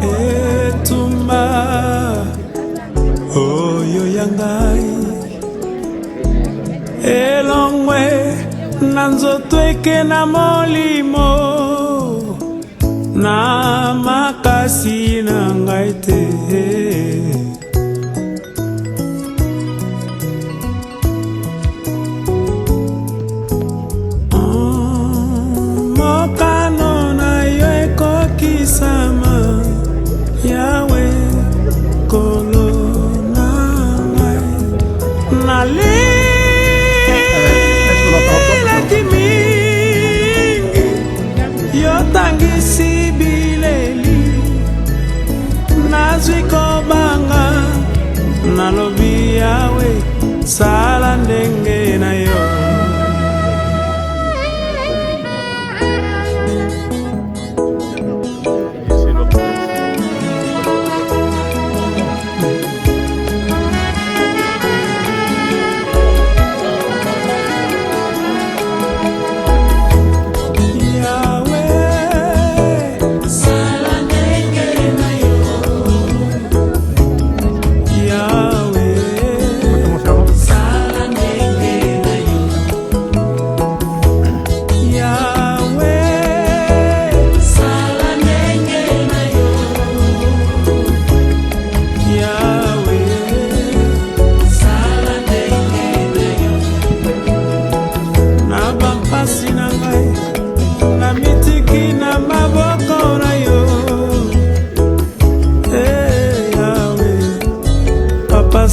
Etumba oyo yangai elongwe nanzoto eke na molimo na makasi na ngai te mokano na yo ekokisama yawe kolo na ngai nalelaki mingi yotangisi bileli nazwi kobanga nalobi yawe sala ndenge na yo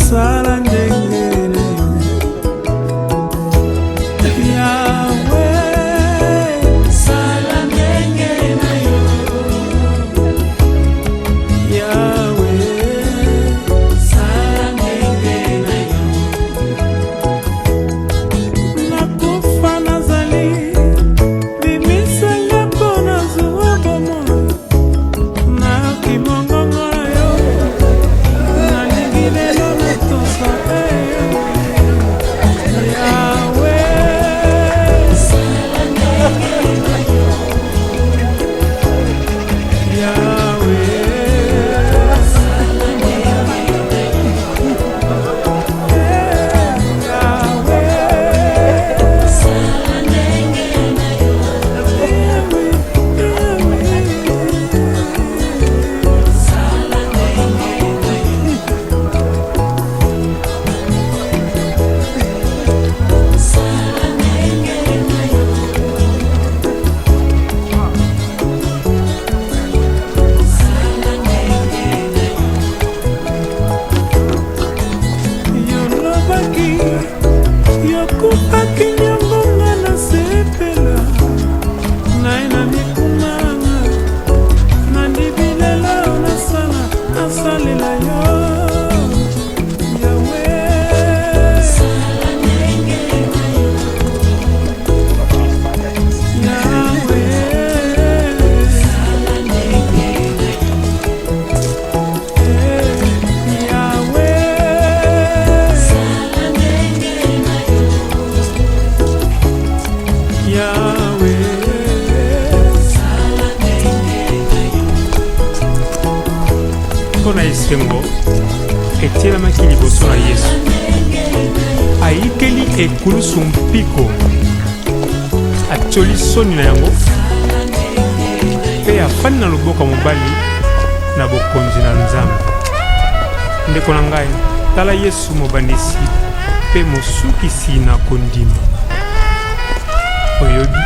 sala ndenge yawe sala ndenge na yo yawe sala ndenge na yo nakufa nazali bimisanga mpona zuwa bomo na kimongongo na yo nalingi lelo mpona esengo etielamaki liboso na Yesu ayikeli ekulusu mpiko atioli soni na yango mpe afandi na loboko mobali na bokonzi na Nzambe. Ndeko na ngai tala Yesu mobandisi mpe mosukisi na kondima oyobi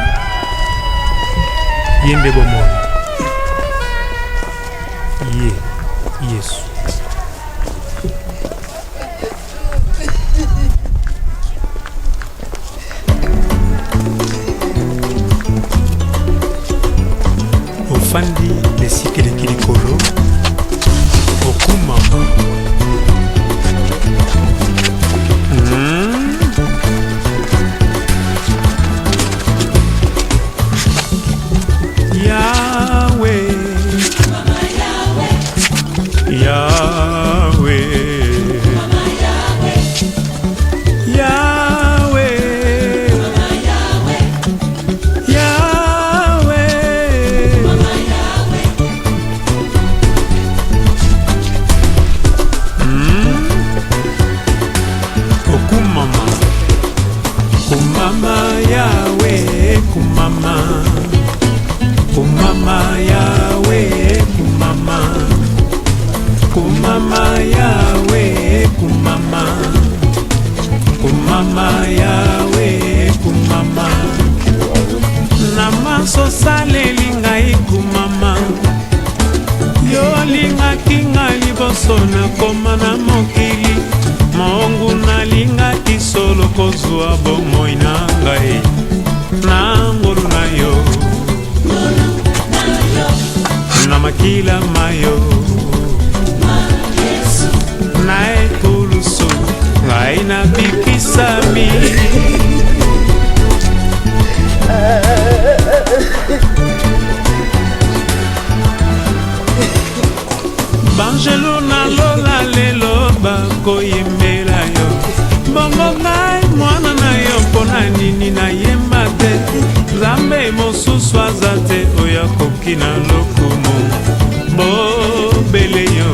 ye nde bomoi ye Yesu. ofandi lesikeleki likolo okumama Yahweh, Yahweh, Yahweh, Yahweh, Okumama, kumama Yahweh, kumama. Kumama Yahweh, kumama, kumama Yahweh, kumama, kumama Yahweh, kumama. Namaso saleli ngai kumama, yo lingaki ngai liboso nakoma na mokili, mongu nalingaki solo kozwa bomoi na ngai na ngolu na yo. Na makila mayo na ekulusu ngai na bikisami banjelo na lola lelo bakoyembela yo bongo ngai mwana na yo mpona nini nayemba te Zambe mosusu aza te oyo akoki na lokumu bobele yo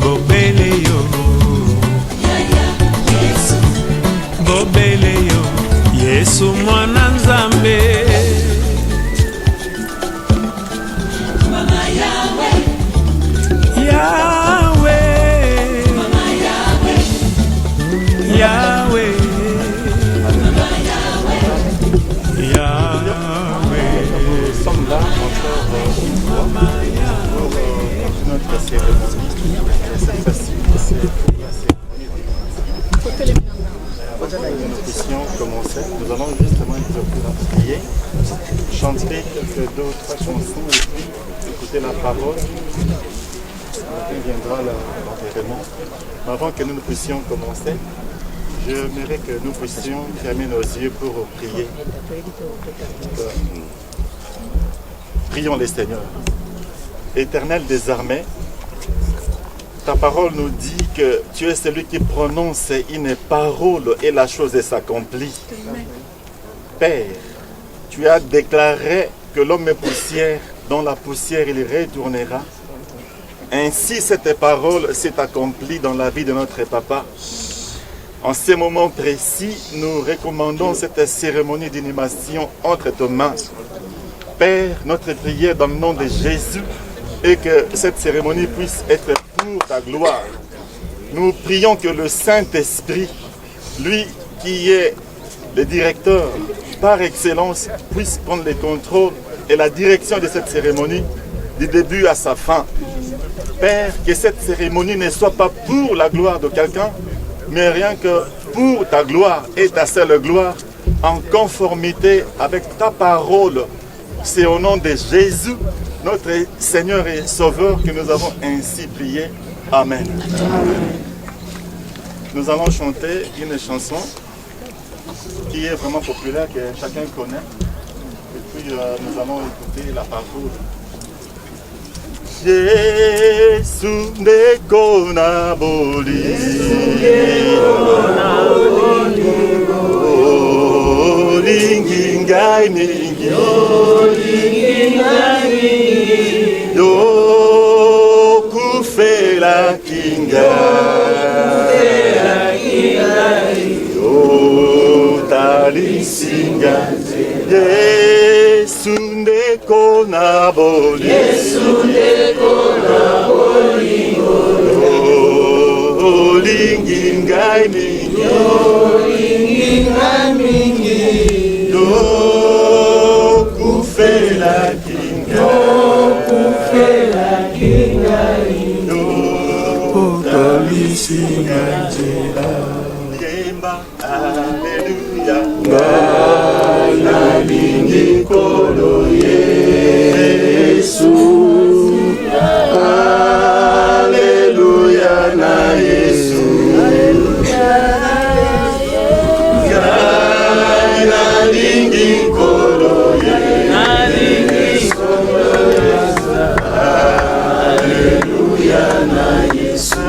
bobele yo bobele yo Yesu mwana Nzambe Mama Yahweh Yahweh Mama Yahweh Yahweh Nous puissions commencer. Nous allons justement prier, chanter quelques 2 ou 3 chansons et puis écouter la parole. Après viendra l'enterrement. Avant que nous puissions commencer, j'aimerais que nous puissions fermer nos yeux pour prier. Prions les Seigneurs. Éternel des armées, ta parole nous dit que tu es celui qui prononce une parole et la chose s'accomplit. Père, tu as déclaré que l'homme est poussière, dans la poussière il retournera. Ainsi cette parole s'est accomplie dans la vie de notre papa. En ce moment précis, nous recommandons cette cérémonie d'inhumation entre tes mains. Père, notre prière dans le nom de Jésus et que cette cérémonie puisse être pour ta gloire. Nous prions que le Saint-Esprit, lui qui est le directeur par excellence, puisse prendre le contrôle et la direction de cette cérémonie du début à sa fin. Père, que cette cérémonie ne soit pas pour la gloire de quelqu'un, mais rien que pour ta gloire et ta seule gloire, en conformité avec ta parole. C'est au nom de Jésus, notre Seigneur et Sauveur, que nous avons ainsi prié. Amen. Nous allons chanter une chanson qui est vraiment populaire, que chacun connaît. Et puis nous allons écouter la parole. Jésus ne kona boli, lingi ngai mingi, yo kufela kinga, yo talisinga. Yesu ne kona boli, lingi ngai mingi, yo kufela kinga, yo talisinga. Yemba, alleluia. nalingi kolo Yesu. Alléluia na Yesu. Nalingi kolo Yesu. Alléluia na Yesu.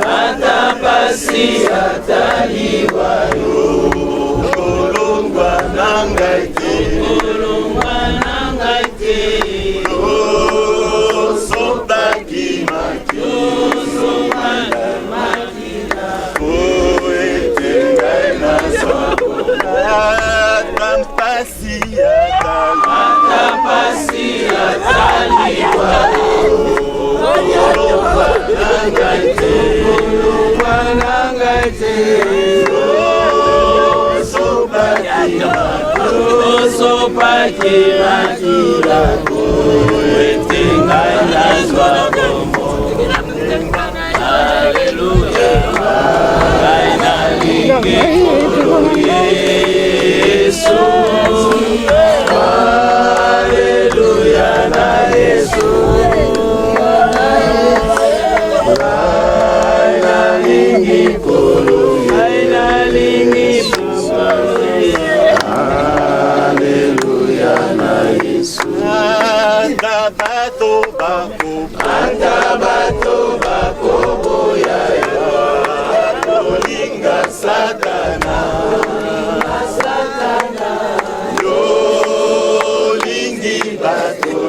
Atampasi ataliwa yo. Kolongwa nangai te. Sopaki makina. Oetengai na sopona. Atampasi ataliwa yo. Kolongwa nangai te. Sopaki makila koetengai na swakomo. Haleluya, ngai nalingi kolo Yesu. Haleluya na Yesu. Ngai nalingi kolo bato bako boya yo. Kolinga Satana yo lingi bato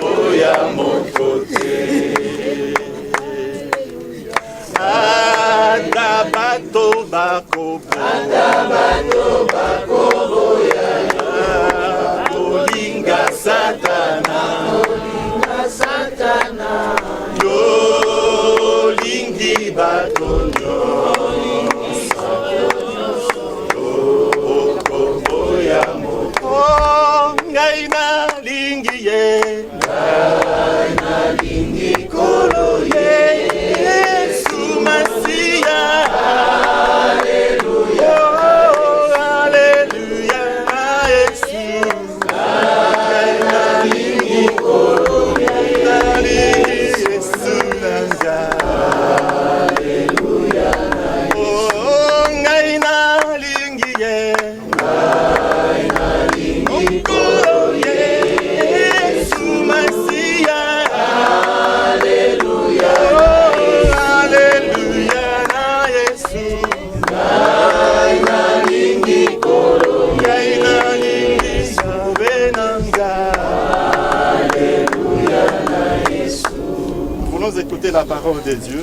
boya mokote. Anda bato bako boya yo. Kolinga Satana yo lingi bato boya moko. Ngai nalingi ye. Ngai nalingi kolo Yesu Masia. Haleluya, haleluya na Yesu. Ngai nalingi kolo Yesu nanga. Haleluya na Yesu. Ngai nalingi ye. Ngai nalingi kolo Yesu Masia. Haleluya, haleluya na Yesu. Ngai nalingi kolo. Ngai nalingi sabe nanga. Haleluya na Yesu. Nous voulons écouter la parole de Dieu,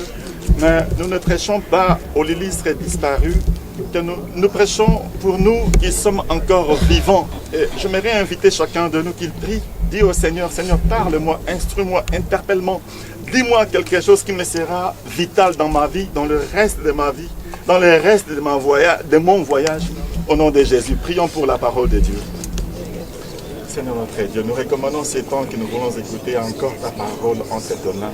mais nous ne prêchons pas aux l'illustre disparus, que nous prêchons pour nous qui sommes encore vivants. Et j'aimerais inviter chacun de nous qu'il prie. Dis au Seigneur, Seigneur, parle-moi, instruis-moi, interpelle-moi. Dis-moi quelque chose qui me sera vital dans ma vie, dans le reste de ma vie, dans le reste de mon voyage. Au nom de Jésus, prions pour la parole de Dieu. Seigneur notre Dieu, nous recommandons ces temps que nous voulons écouter encore ta parole en te donnant.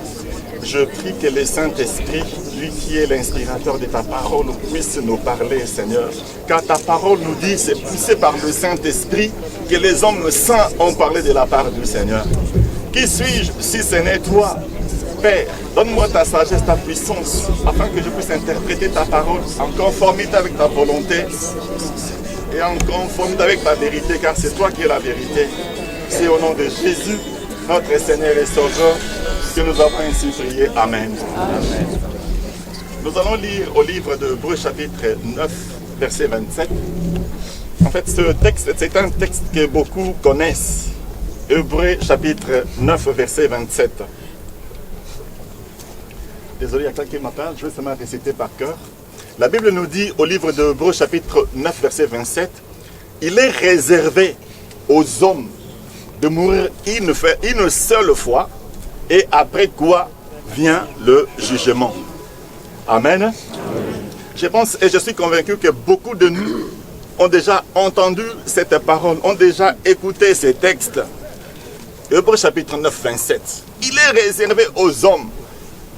Je prie que le Saint-Esprit, lui qui est l'inspirateur de ta parole, puisse nous parler, Seigneur. Car ta parole nous dit, c'est poussé par le Saint-Esprit, que les hommes saints ont parlé de la part du Seigneur. Qui suis-je si ce n'est toi, Père? Donne-moi ta sagesse, ta puissance, afin que je puisse interpréter ta parole en conformité avec ta volonté et en conformité avec ta vérité, car c'est toi qui es la vérité. C'est au nom de Jésus, notre Seigneur et Sauveur, que nous avons ainsi prié. Amen. Amen. Nous allons lire au livre de Hébreux chapitre 9, verset 27. En fait, ce texte, c'est un texte que beaucoup connaissent. Hébreux chapitre 9, verset 27. Désolé, il y a quelqu'un qui m'appelle, je vais seulement réciter par cœur. La Bible nous dit au livre de Hébreux chapitre 9, verset 27, « Il est réservé aux hommes de mourir une seule fois, et après quoi vient le jugement. » Amen. Amen. Je pense et je suis convaincu que beaucoup de nous ont déjà entendu cette parole, ont déjà écouté ces textes. Hébreux chapitre 9, 27. « Il est réservé aux hommes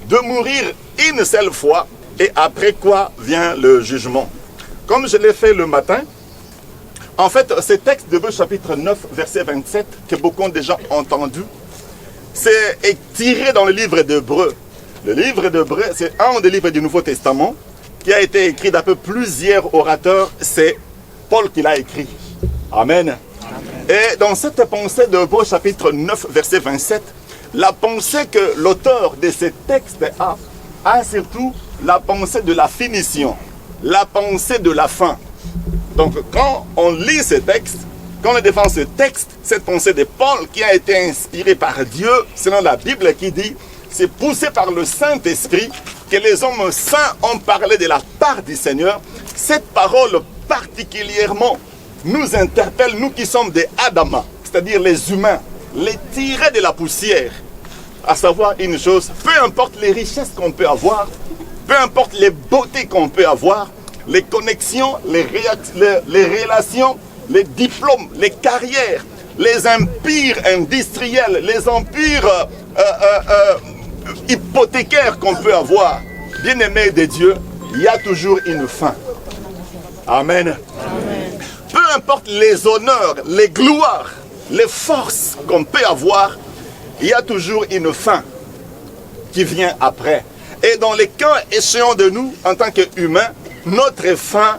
de mourir une seule fois, et après quoi vient le jugement. Comme je l'ai fait le matin, en fait, ce texte d'Hébreux chapitre 9, verset 27, que beaucoup ont déjà entendu, est tiré dans le livre d'Hébreux. Le livre d'Hébreux, c'est un des livres du Nouveau Testament qui a été écrit d'après plusieurs orateurs. C'est Paul qui l'a écrit. Amen. Et dans cette pensée d'Hébreux chapitre 9, verset 27, la pensée que l'auteur de ce texte a surtout la pensée de la finition, la pensée de la fin. Donc quand on lit ce texte, quand on défend ce texte, cette pensée de Paul qui a été inspirée par Dieu, selon la Bible qui dit, c'est poussé par le Saint-Esprit que les hommes saints ont parlé de la part du Seigneur. Cette parole particulièrement nous interpelle, nous qui sommes des Adama, c'est-à-dire les humains, les tirés de la poussière. À savoir une chose, peu importe les richesses qu'on peut avoir, peu importe les beautés qu'on peut avoir, les connexions, les relations, les diplômes, les carrières, les empires industriels, les empires hypothécaires qu'on peut avoir, bien-aimés de Dieu, il y a toujours une fin. Amen. Amen. Peu importe les honneurs, les gloires, les forces qu'on peut avoir, il y a toujours une fin qui vient après. Et dans les cas échéants de nous, en tant qu'humains, notre fin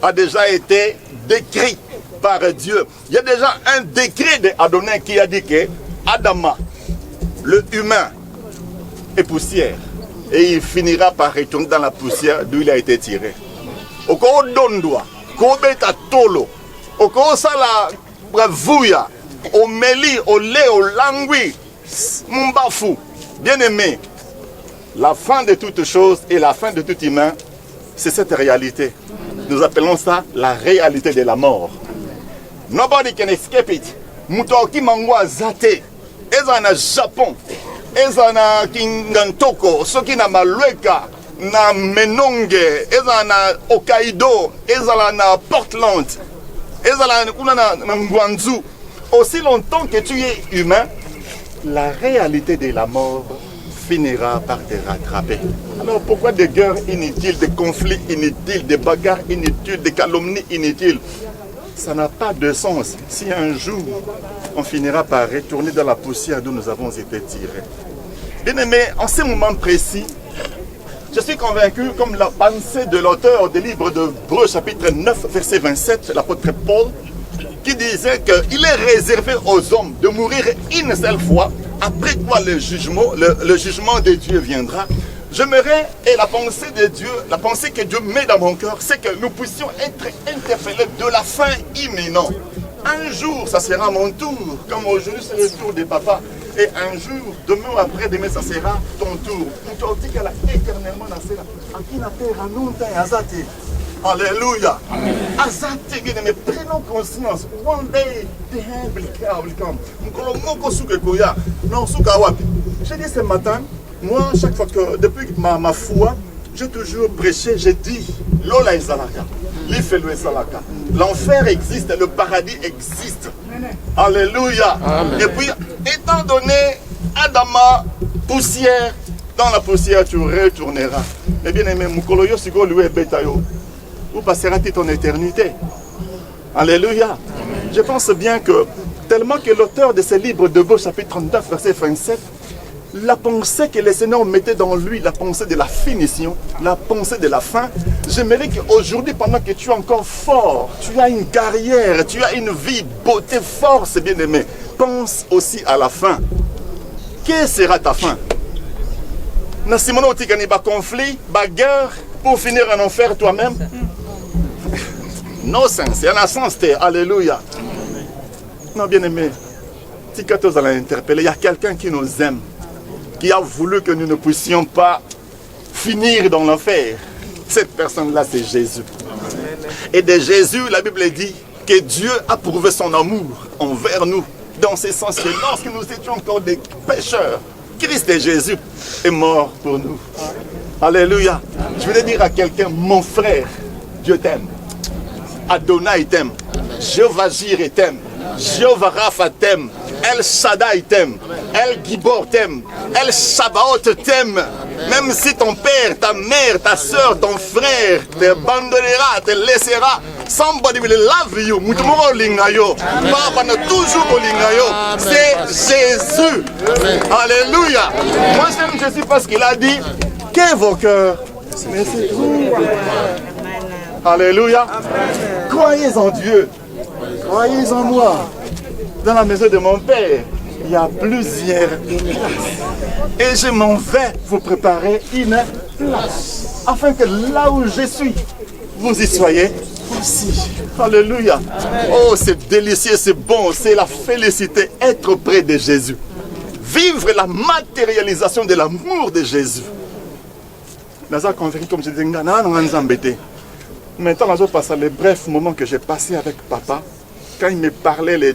a déjà été décrite par Dieu. Il y a déjà un décret d'Adonai qui a dit que Adama, le humain, est poussière. Et il finira par retourner dans la poussière d'où il a été tiré. Oko dondwa, ko beta tolo, oko sala bravouya, au meli, au lait, au langui, Mbafu, bien-aimé, la fin de toutes choses et la fin de tout humain, c'est cette réalité. Nous appelons ça la réalité de la mort. Nobody can escape it. Mutoki mangwa zate, ezana Japon, ezana Kingantoko, soki na Malweka, na Menonge, ezana Hokkaido, ezana na Portland, ezana na Ngwanzu. Aussi longtemps que tu es humain, la réalité de la mort finira par te rattraper. Alors pourquoi des guerres inutiles, des conflits inutiles, des bagarres inutiles, des calomnies inutiles? Ça n'a pas de sens si un jour on finira par retourner dans la poussière d'où nous avons été tirés. Bien aimé, en ce moment précis, je suis convaincu, comme la pensée de l'auteur du livre de Hébreux chapitre 9, verset 27, l'apôtre Paul, qui disait qu'il est réservé aux hommes de mourir une seule fois, après quoi le jugement de Dieu viendra. J'aimerais, et la pensée de Dieu, la pensée que Dieu met dans mon cœur, c'est que nous puissions être interpellés de la fin imminente. Un jour, ça sera mon tour, comme aujourd'hui c'est le tour de papa. Et un jour, demain ou après-demain, ça sera ton tour. On dit qu'elle a éternellement nassé. Alléluia. Azate, bien aimé, prenons conscience. One day, the hand will come. J'ai dit ce matin, moi, chaque fois que, depuis ma foi, j'ai toujours prêché, j'ai dit, Lola Ezalaka, l'Ifelo Ezalaka. L'enfer existe, le paradis existe. Alléluia. Amen. Et puis, étant donné Adama, poussière, dans la poussière tu retourneras. Mais bien aimé, Mukoloyo Sigo Loué Betayo, où passera-t-il ton éternité? Alléluia. Amen. Je pense bien que, tellement que l'auteur de ce livre de Hébreux chapitre 39, verset 27, la pensée que le Seigneur mettait dans lui, la pensée de la finition, la pensée de la fin, j'aimerais qu'aujourd'hui, pendant que tu es encore fort, tu as une carrière, tu as une vie, beauté, force, bien-aimé, pense aussi à la fin. Quelle sera ta fin? Na Simono Otikani, ba conflit, bagarre, pour finir en enfer toi-même? Non sens, il y a un sens, alléluia. Non, bien-aimé, si quelqu'un vous allez interpeller, il y a quelqu'un qui nous aime, qui a voulu que nous ne puissions pas finir dans l'enfer. Cette personne-là, c'est Jésus. Et de Jésus, la Bible dit que Dieu a prouvé son amour envers nous, dans ce sens que lorsque nous étions encore des pécheurs, Christ et Jésus est mort pour nous. Alléluia. Je voulais dire à quelqu'un, mon frère, Dieu t'aime. Adonai t'aime. Jéhovah Jireh t'aime. Jéhovah Rapha t'aime. El Shaddai t'aime. El Gibor t'aime. El Shabaoth t'aime. Même si ton père, ta mère, ta soeur, ton frère t'abandonnera, te laissera, somebody will love you. Mutumoro lingayo. Papa n'a toujours lingayo. C'est Jésus. Alléluia. Moi j'aime Jésus parce qu'il a dit que vos cœurs. Merci. Alléluia. Croyez en Dieu. Croyez en moi. Dans la maison de mon père, il y a plusieurs places. Et je m'en vais vous préparer une place. Afin que là où je suis, vous y soyez aussi. Alléluia. Oh, c'est délicieux, c'est bon, c'est la félicité, être près de Jésus. Vivre la matérialisation de l'amour de Jésus. Naza convaincu comme je disais, maintenant, je passe les brefs moments que j'ai passés avec papa. Quand il me parlait de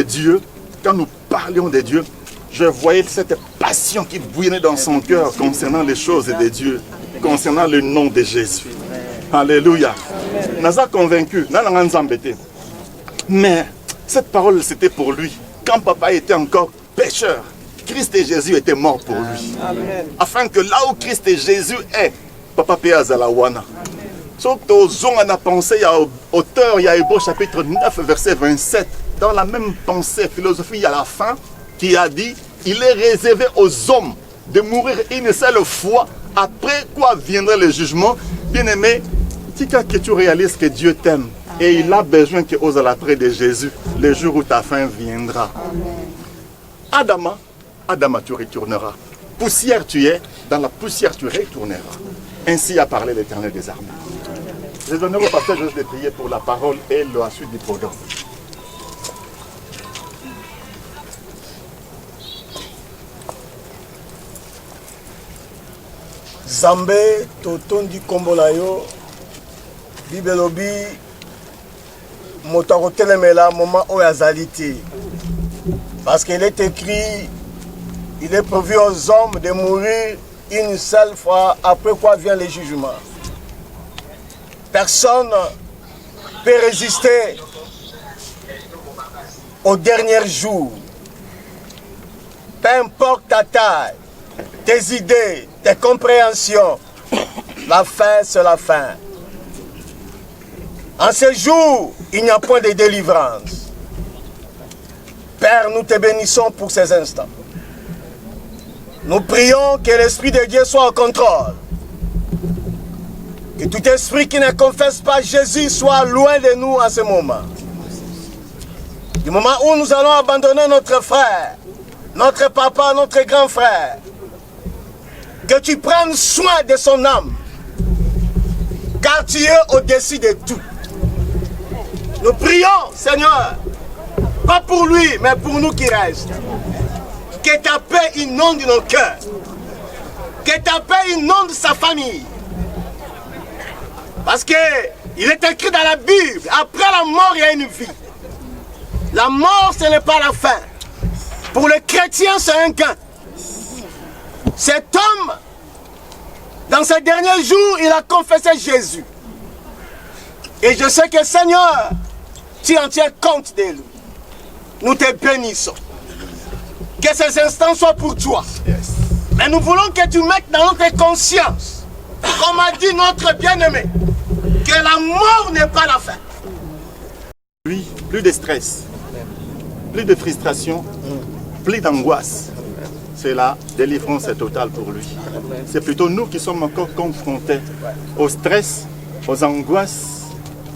Dieu, quand nous parlions de Dieu, je voyais cette passion qui bouillonnait dans son cœur concernant les choses de Dieu, concernant le nom de Jésus. Alléluia. Naza convaincu, mais cette parole c'était pour lui. Quand papa était encore pécheur, Christ et Jésus étaient morts pour lui. Afin que là où Christ et Jésus est, papa peut azalawana. Sauf que on a pensé, il y a auteur, il y a Hébreux chapitre 9, verset 27. Dans la même pensée, philosophie, il y a la fin qui a dit, il est réservé aux hommes de mourir une seule fois, après quoi viendra le jugement. Bien-aimé, tika que tu réalises que Dieu t'aime et il a besoin que ose à l'après de Jésus, le jour où ta fin viendra. Adama, Adama, tu retourneras. Poussière tu es, dans la poussière tu retourneras. Ainsi a parlé l'Éternel des armées. Je donnerai au pasteur juste de prier pour la parole et la suite du programme. Zambé, totondi kombolayo, bibelobi, motarotelemela, moment oyazaliti. Parce qu'il est écrit, il est prévu aux hommes de mourir une seule fois, après quoi vient le jugement. Personne ne peut résister au dernier jour. Peu importe ta taille, tes idées, tes compréhensions, la fin c'est la fin. En ce jour, il n'y a point de délivrance. Père, nous te bénissons pour ces instants. Nous prions que l'Esprit de Dieu soit au contrôle. Que tout esprit qui ne confesse pas Jésus soit loin de nous en ce moment. Du moment où nous allons abandonner notre frère, notre papa, notre grand frère, que tu prennes soin de son âme, car tu es au-dessus de tout. Nous prions, Seigneur, pas pour lui, mais pour nous qui restent. Que ta paix inonde nos cœurs. Que ta paix inonde sa famille. Parce qu'il est écrit dans la Bible, après la mort, il y a une vie. La mort, ce n'est pas la fin. Pour le chrétien, c'est un gain. Cet homme, dans ces derniers jours, il a confessé Jésus. Et je sais que Seigneur, tu en tiens compte de lui. Nous te bénissons. Que ces instants soient pour toi. Mais nous voulons que tu mettes dans notre conscience, comme a dit notre bien-aimé, que la mort n'est pas la fin. Lui, plus de stress, plus de frustration, plus d'angoisse. C'est la délivrance totale pour lui. C'est plutôt nous qui sommes encore confrontés au stress, aux angoisses,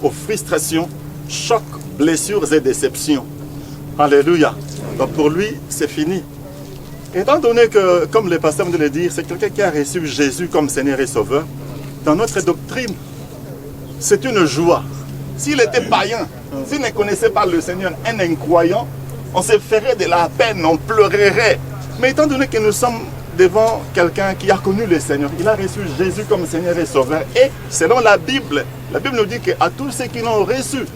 aux frustrations, chocs, blessures et déceptions. Alléluia. Donc pour lui, c'est fini. Étant donné que, comme le pasteur vient de le dire, c'est quelqu'un qui a reçu Jésus comme Seigneur et Sauveur, dans notre doctrine, c'est une joie. S'il était païen, s'il ne connaissait pas le Seigneur, un incroyant, on se ferait de la peine, on pleurerait. Mais étant donné que nous sommes devant quelqu'un qui a connu le Seigneur, il a reçu Jésus comme Seigneur et Sauveur. Et selon la Bible nous dit qu'à tous ceux qui l'ont reçu,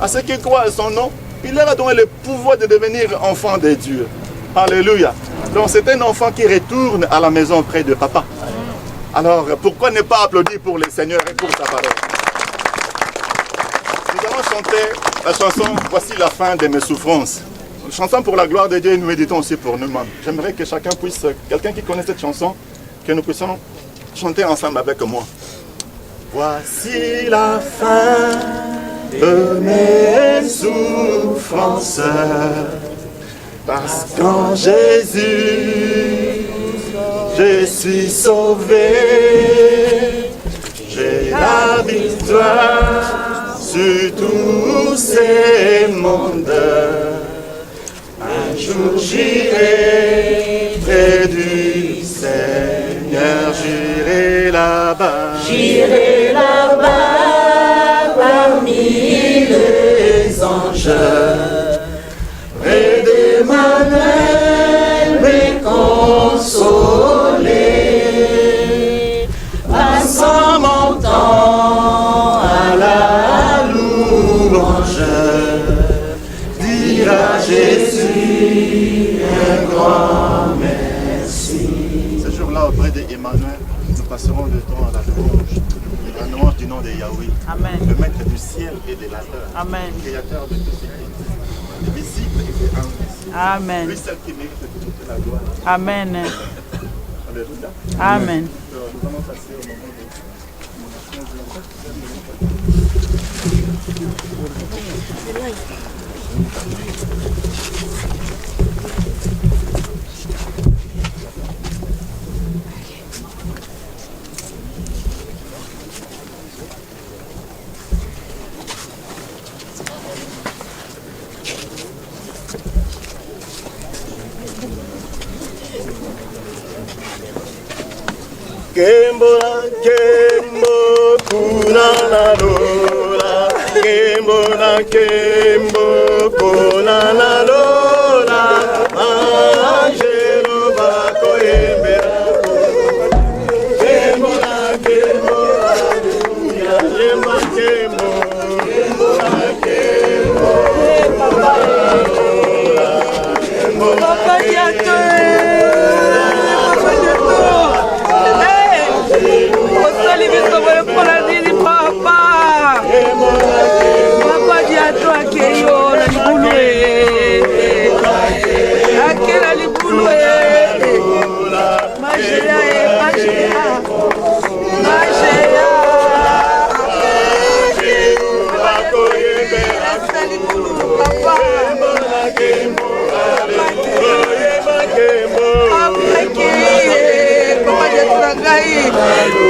à ceux qui croient à son nom, il leur a donné le pouvoir de devenir enfants de Dieu. Alléluia. Donc c'est un enfant qui retourne à la maison près de papa. Alors pourquoi ne pas applaudir pour le Seigneur et pour sa parole? Nous allons chanter la chanson « Voici la fin de mes souffrances ». Chanson pour la gloire de Dieu et nous méditons aussi pour nous-mêmes. J'aimerais que chacun puisse, quelqu'un qui connaît cette chanson, Que nous puissions chanter ensemble avec moi. Voici la fin de mes souffrances, parce qu'en Jésus, je suis sauvé. J'ai la victoire sur tous ces mondes. Un jour j'irai près du Seigneur, j'irai là-bas. J'irai là-bas parmi les anges, près d'Emmanuel, me consoler, passant mon temps à la louange, dire à Jésus un grand merci. Ce jour-là, auprès d'Emmanuel, nous passerons le temps à la louange du nom de Yahweh, Amen. le maître du ciel et de la terre, Amen. créateur de tout ce qui est visible et invisible. Amen. Lui seul qui mérite toute la gloire. Amen. Alléluia. Amen. Nous allons passer au moment de Kembo na kembo kuna na lola, kembo na kembo kuna na lola, angelo bako yembera, kembo na kembo aleluya, yemba kembo, kembo na kembo, papa diato. Papa diato akeyo na libulu akela libulu majea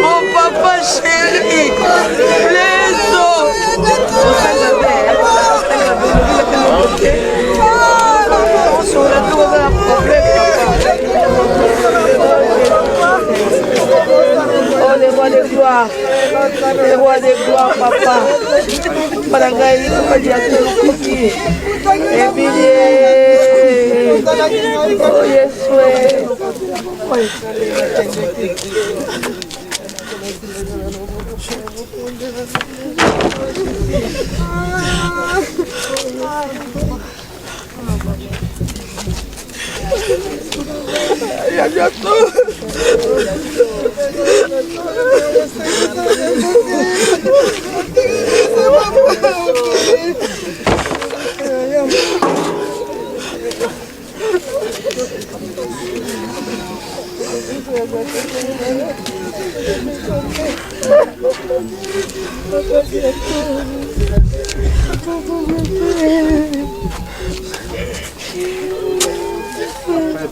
mon papa chéri, les os. Oh, les rois de gloire, papa. Parangai, papa diato, cookie. Emilie. Oh, Yeshua.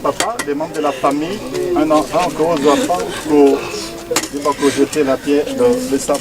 Papa, des membres de la famille, un enfant qu'on ne doit pas jeter la pierre dans le sable.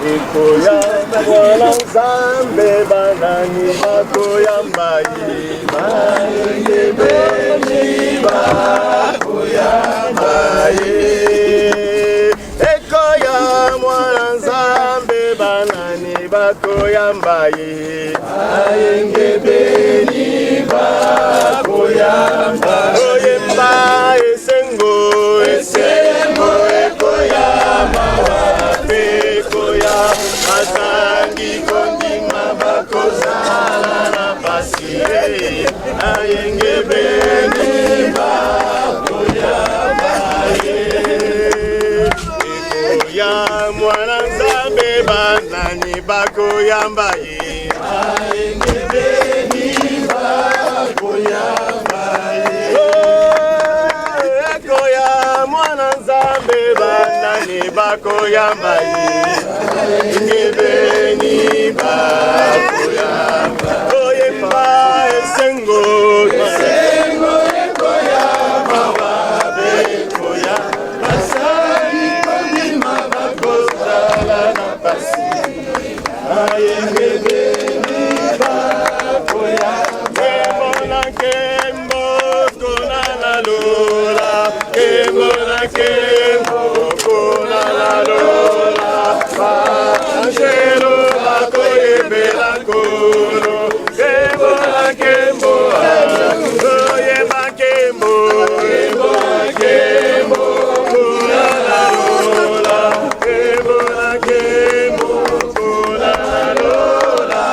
Ekoyamba mwana Nzambe banani bakoyamba ye bayengebeni bakoyamba ye Ekoyamba mwana Nzambe banani bakoyamba ye bayengebeni bakoyamba oyemba esengo esengo ekoyamba Asangi kondima bakozala na basire ayenge beni bakoyamba ye Ekoya mwana Nzambe banani bakoyamba ye ayenge beni bakoyamba ye Ekoya mwana Nzambe banani bakoyamba ye Ngebeni bakoyamba oyemba esengo esengo ekoyamba wabekoya basali kondima bakozala na pasi ayengebeni bakoyamba kembona kembo kona la lola kembona kembo kona la lola Angelo bakoye belakoro kembo la kembo oye bakembo kembo la kembo kona la lola kembo la kembo kona la lola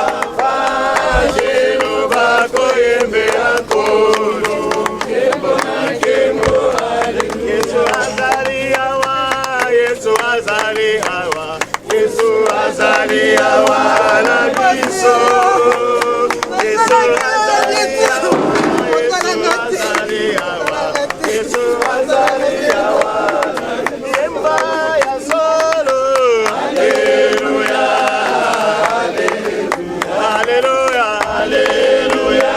Angelo bakoye belakoro kembo la kembo Yesu azali awa Yesu azali awa Yesu azali awa na biso Yesu azali awa Yesu azali awa Yemba ya solo Alleluia Alleluia Alleluia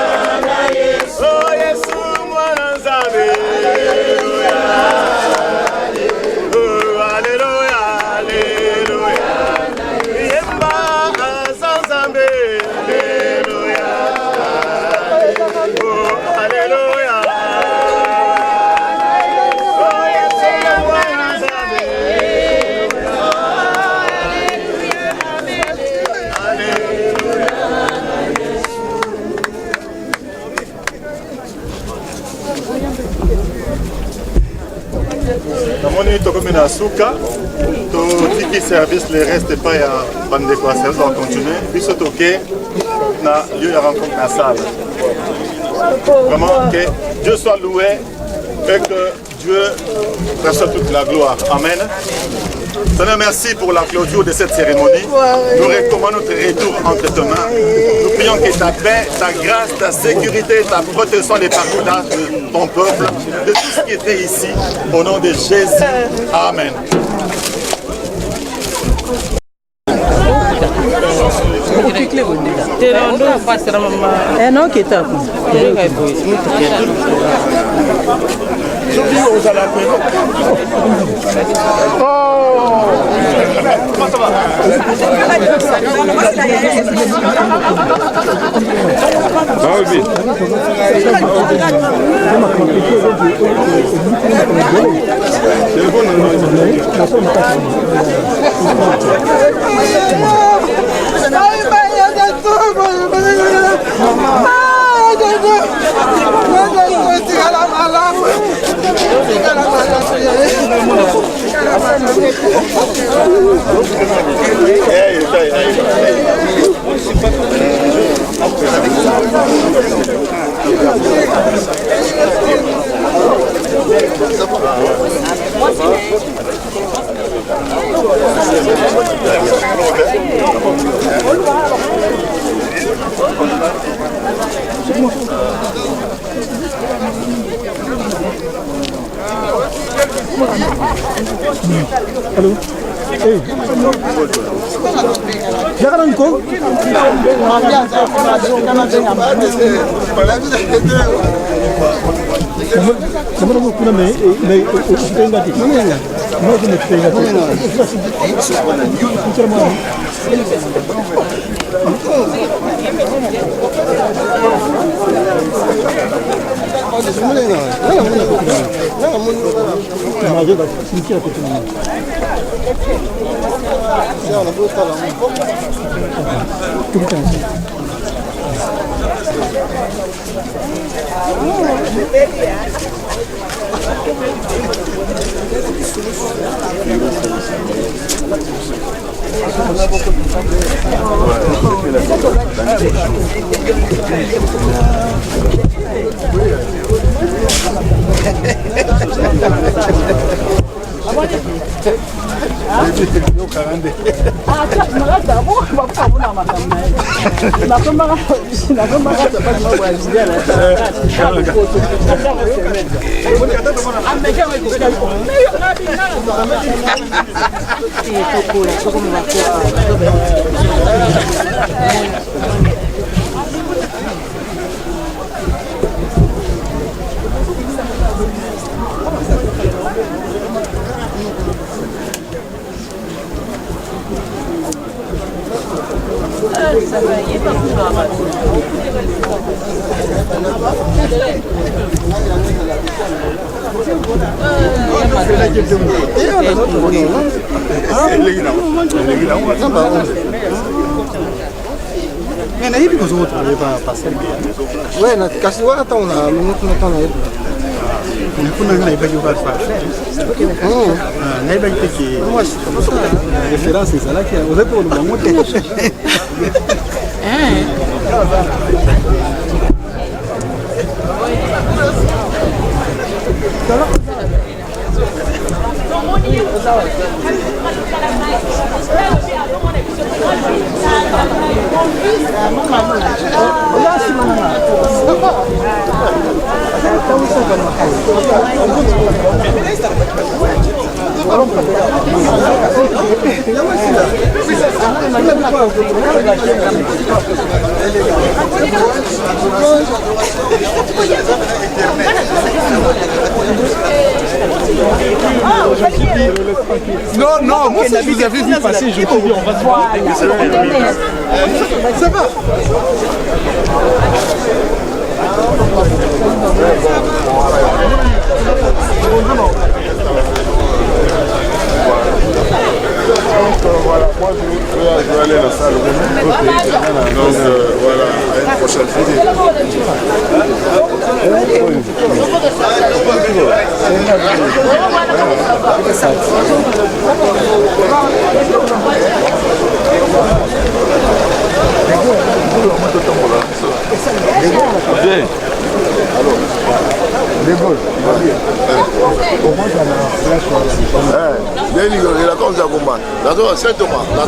na Yesu Oh Yesu mwana Nzambe Alleluia Alleluia Alleluia Namoni tokomi na suka to tiki service le reste pas ya bande quoi service va continuer biso toke na lieu de rencontre na salle. Vraiment que Dieu soit loué et que Dieu reçoive toute la gloire. Amen. Seigneur, merci pour la clôture de cette cérémonie. Nous recommandons notre retour entre tes mains. Nous prions que ta paix, ta grâce, ta sécurité, ta protection des parcours de ton peuple, de tout ce qui était ici, au nom de Jésus. Amen. Comment ça va? Allô? Hey. Jangan kau. Kamu mau pulang me? Me, kita enggak di. Na hivi kuzote kwa pasel. Wewe na kasi wala hata una minuto na tano hivi. Kuna ngana ibaji kwa fa. Na ibaji tiki. Reference za laki uzepo ndo mmoja. Non, non, moi ça je vous avais vu passer, je me suis dit on va se voir. Ça va. Voilà, moi je vais aller à la salle. Donc voilà, à une prochaine il a comme ça combat. Là, c'est Thomas. Là,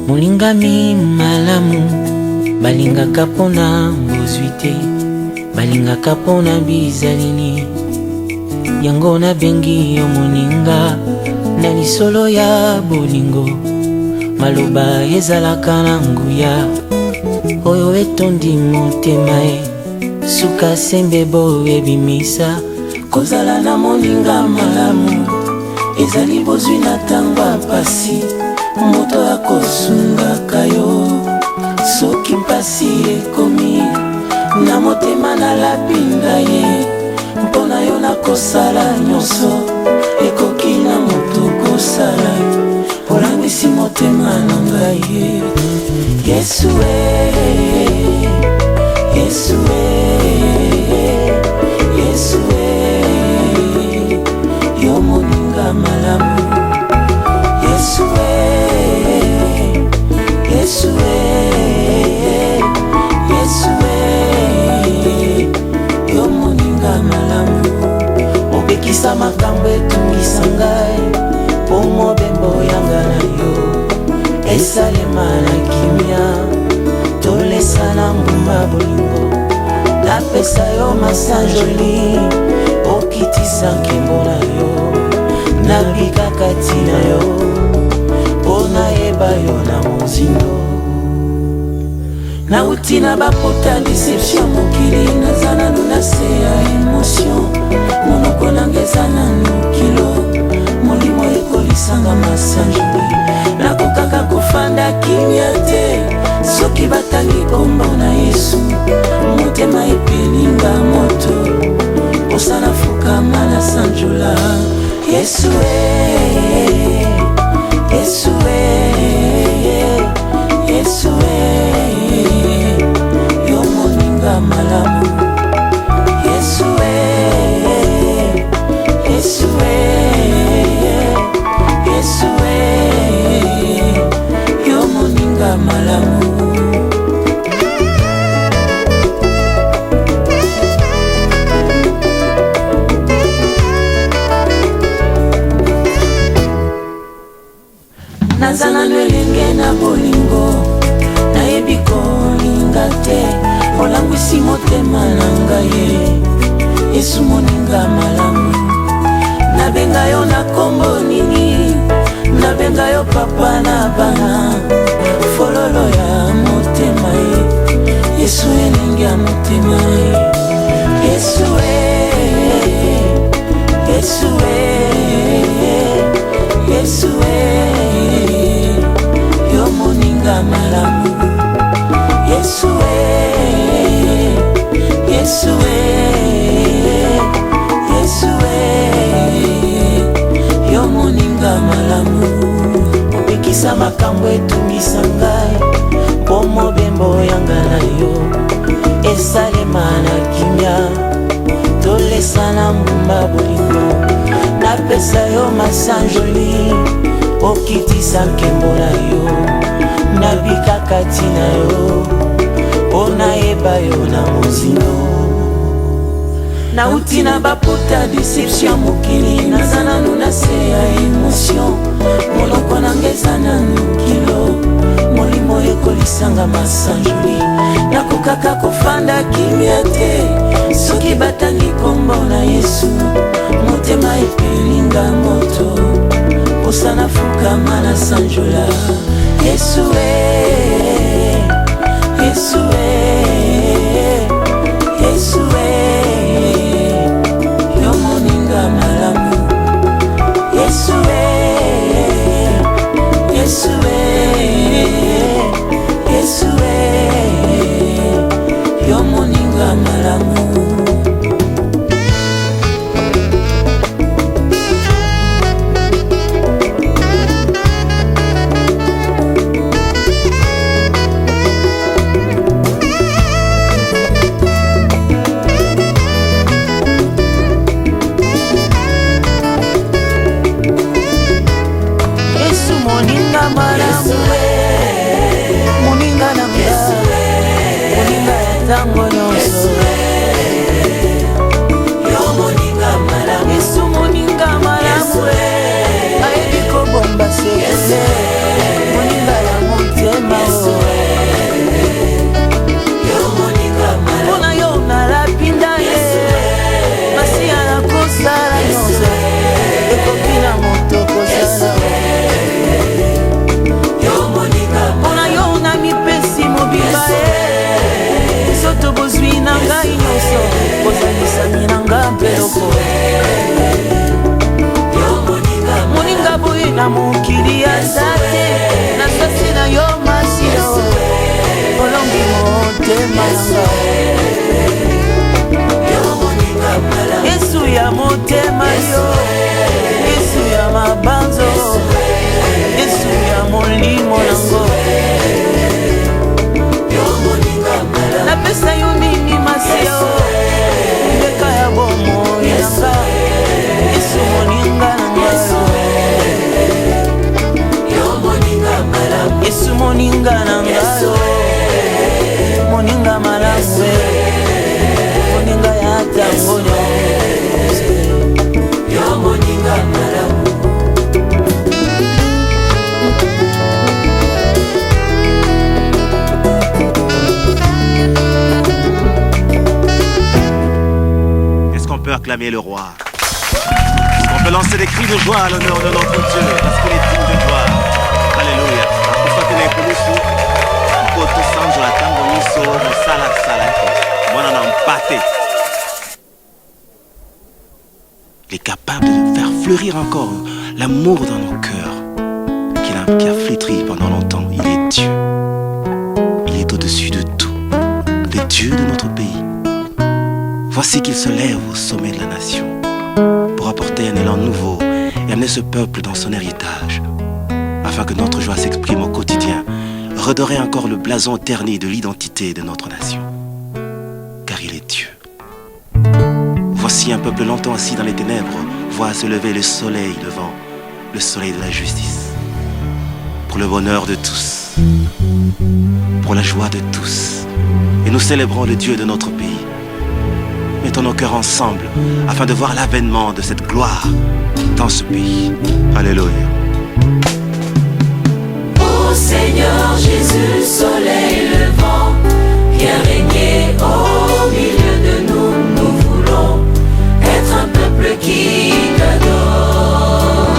Mulingami malamu balingaka pona ngozwi te, balingaka pona bizalini. Yango nabengi yo moninga na lisolo ya bolingo, maloba ezalaka na nguya oyo etondi motema e. Suka sembe boye bimisa kozala na moninga malamu, ezali bozwi na ntango apasi, moto akosungaka yo soki mpasi ekomi na motema na lapinda ye. Mpona yo nakosala nyonso ekoki na moto kosala, olangwisi motema na ngai ye. Yesu Yesu Yesu yo moninga malamu. Yesu Yesu Yesu yo moninga malamu. Obekisa makambo etungisa ngai, po mobembo yanga na yo esalema na kimia. Tolesa na ngumba bolingo, napesa yo masanjoli, okitisa nkembo na yo, nabika kati na yo, po nayeba yo na mozindo. Nauti na bapota deception mokili, naza nanu na se ya emotion, monoko nangeza nanu kilo, molimo ekolisanga masanjoli. Nakokaka kofanda kimia te, soki batangi kombo na Yesu, motema epelinga moto, osana fukama na sanjola. Yesu Yesu Yesu yo moninga malamu. Yesu Yesu Yesu yo moninga malamu. Nazana nwelenge na bolingo, nayebi kolinga te, olangwisi motema na ngai. Yesu moninga malamu. Nabenga yo na kombo nini, nabenga yo papa na bana, fololo ya motema e. Yesu elengi ya motema e. Yesu Yesu Yesu yo moninga malamu. Yesu Yesu Yesu yo moninga malamu. Obekisa makambo etungisa ngai, po mobembo yanga na yo esalema na kimia. Tolesa na ngumba bolingo, napesa yo masanjoli, okitisa nkembo na yo, nabika kati na yo, po nayeba yo na mozindo. Nauti na bapota deception mokili, naza nanu na se ya emotion, monoko nangeza nanu kilo, molimo ekolisanga masanjoli. Nakokaka kofanda kimia te, soki batangi kombo na Yesu, motema epelinga moto, osana fukama na sanjola. Yesu Yesu Yesu yo moninga malamu. Yesu Yesu Yesu yo moninga malamu. Moninga na mga, moninga ya tango nyonso. Yo moninga malamu. Yesu moninga malamu. Ayebi kobomba sekele, moninga ya motema. nyonso bozwi na ngai nyonso bozalisami na nga mpeloko moninga boye na mokili aza te nasasi na yo masilo olongi motema nanga yesu ya motema yo yesu ya mabanzo yesu ya molimo nango napesa yo nini masio ndeka ya bomoi nanga yesu moninga nanga yesu moninga nanga moninga malamu moninga ya tango yo moninga malamu. Acclamer le roi. On peut lancer des cris de joie à l'honneur de notre Dieu, parce qu'il est digne de gloire. Alléluia. Pour ça que les colossaux, pour tout sang, la tango miso, sala salaki. Moi, on a empâté. Il est capable de faire fleurir encore l'amour dans nos cœurs, qui a flétri pendant longtemps. Il est Dieu. Il est au-dessus de tout, le Dieu de notre pays. Voici qu'il se lève au sommet de la nation pour apporter un élan nouveau et amener ce peuple dans son héritage, afin que notre joie s'exprime au quotidien, redorer encore le blason terni de l'identité de notre nation. Car il est Dieu. Voici un peuple longtemps assis dans les ténèbres, voit se lever le soleil levant, le soleil de la justice, pour le bonheur de tous, pour la joie de tous. Et nous célébrons le Dieu de notre pays. Mettons nos cœurs ensemble afin de voir l'avènement de cette gloire dans ce pays. Alléluia. Ô Seigneur Jésus, soleil levant, viens régner au milieu de nous. Nous voulons être un peuple qui t'adore.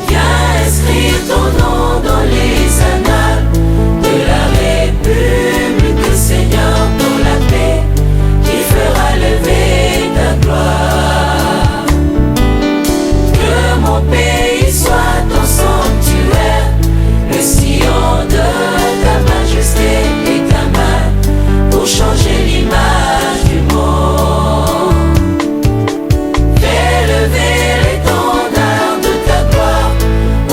Viens inscrire ton nom dans les annales de la République, Seigneur, dans la paix qui fera lever ta gloire. Que mon pays soit ton sanctuaire, le sillon de ta majesté et ta main pour changer l'image du monde. Fais lever l'étendard de ta gloire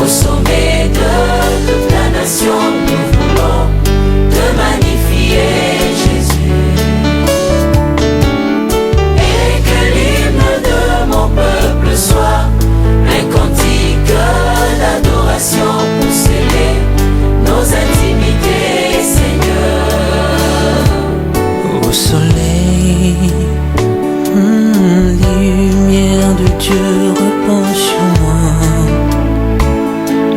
au sommet de toute la nation. Nous voulons te magnifier, Jésus. Et que l'hymne de mon peuple soit un cantique d'adoration pour sceller nos intimités, Seigneur. Au soleil, lumière de Dieu répand sur moi.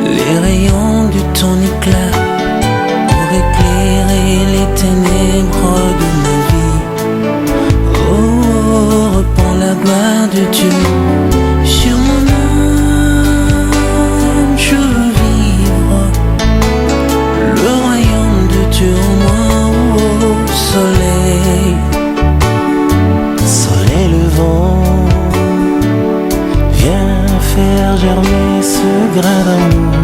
Les rayons de ton éclat pour éclairer les ténèbres de ma vie. Oh, repends la gloire de Dieu sur mon âme, je veux vivre le royaume de Dieu en moi. Oh, soleil, soleil levant, viens faire germer ce grain d'amour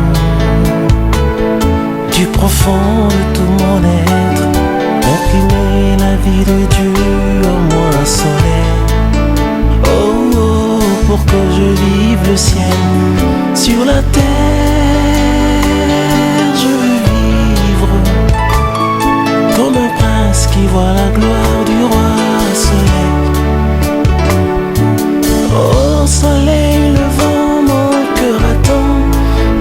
du profond de tout mon être, imprimer la vie de Dieu en moi, soleil. Oh, oh, pour que je vive le ciel sur la terre, je veux vivre comme un prince qui voit la gloire du roi, soleil. Oh, soleil levant, mon cœur attend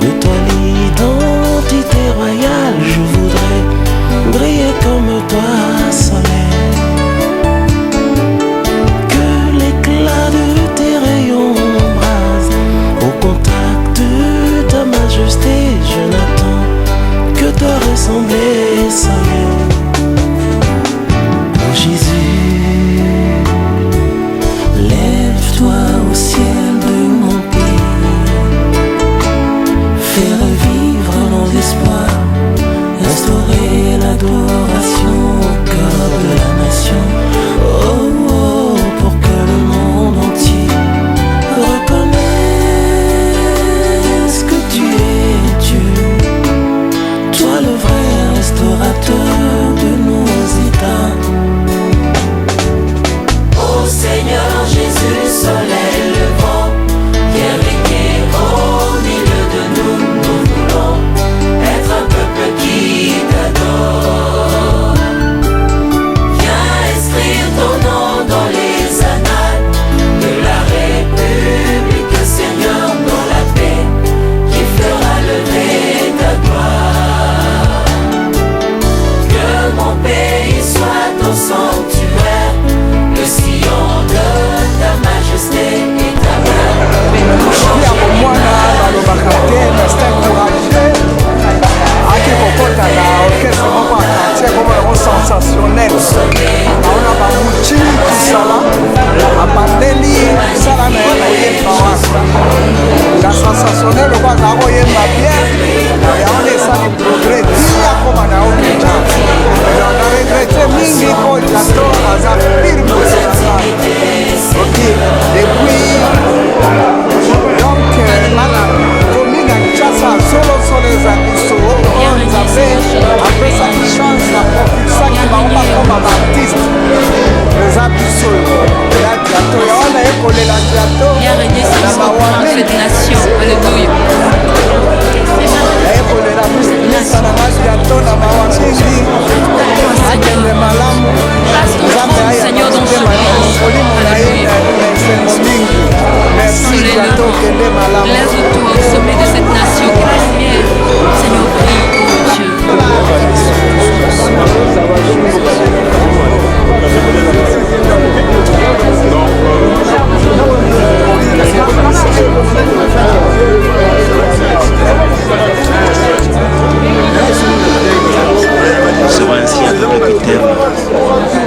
de toi l'identité royale. Je voudrais briller comme toi, soleil.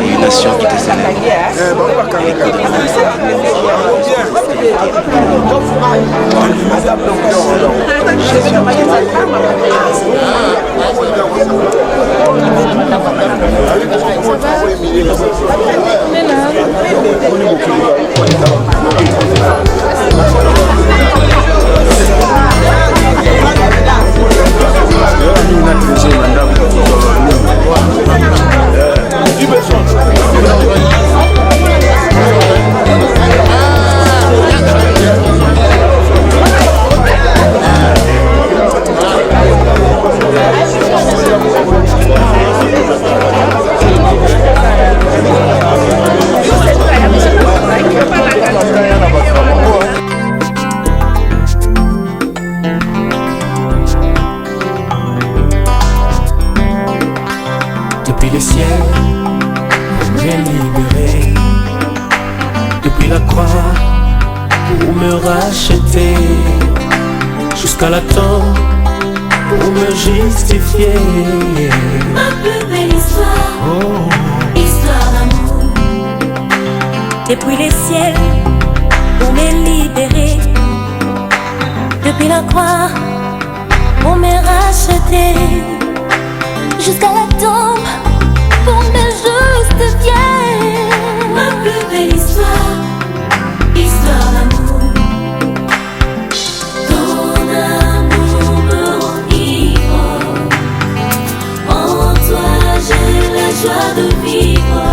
et une nation qui te célèbre. Depuis le ciel, on m'est libéré. Depuis la croix, pour me racheter. Jusqu'à la tombe, pour me justifier. Ma plus belle histoire, histoire d'amour. Depuis les ciels, on m'est libéré. Depuis la croix, on m'est racheté. Jusqu'à la tombe, pour me justifier. Ma plus belle histoire, histoire d'amour. Ton amour me rend ivre. En toi j'ai la joie de vivre.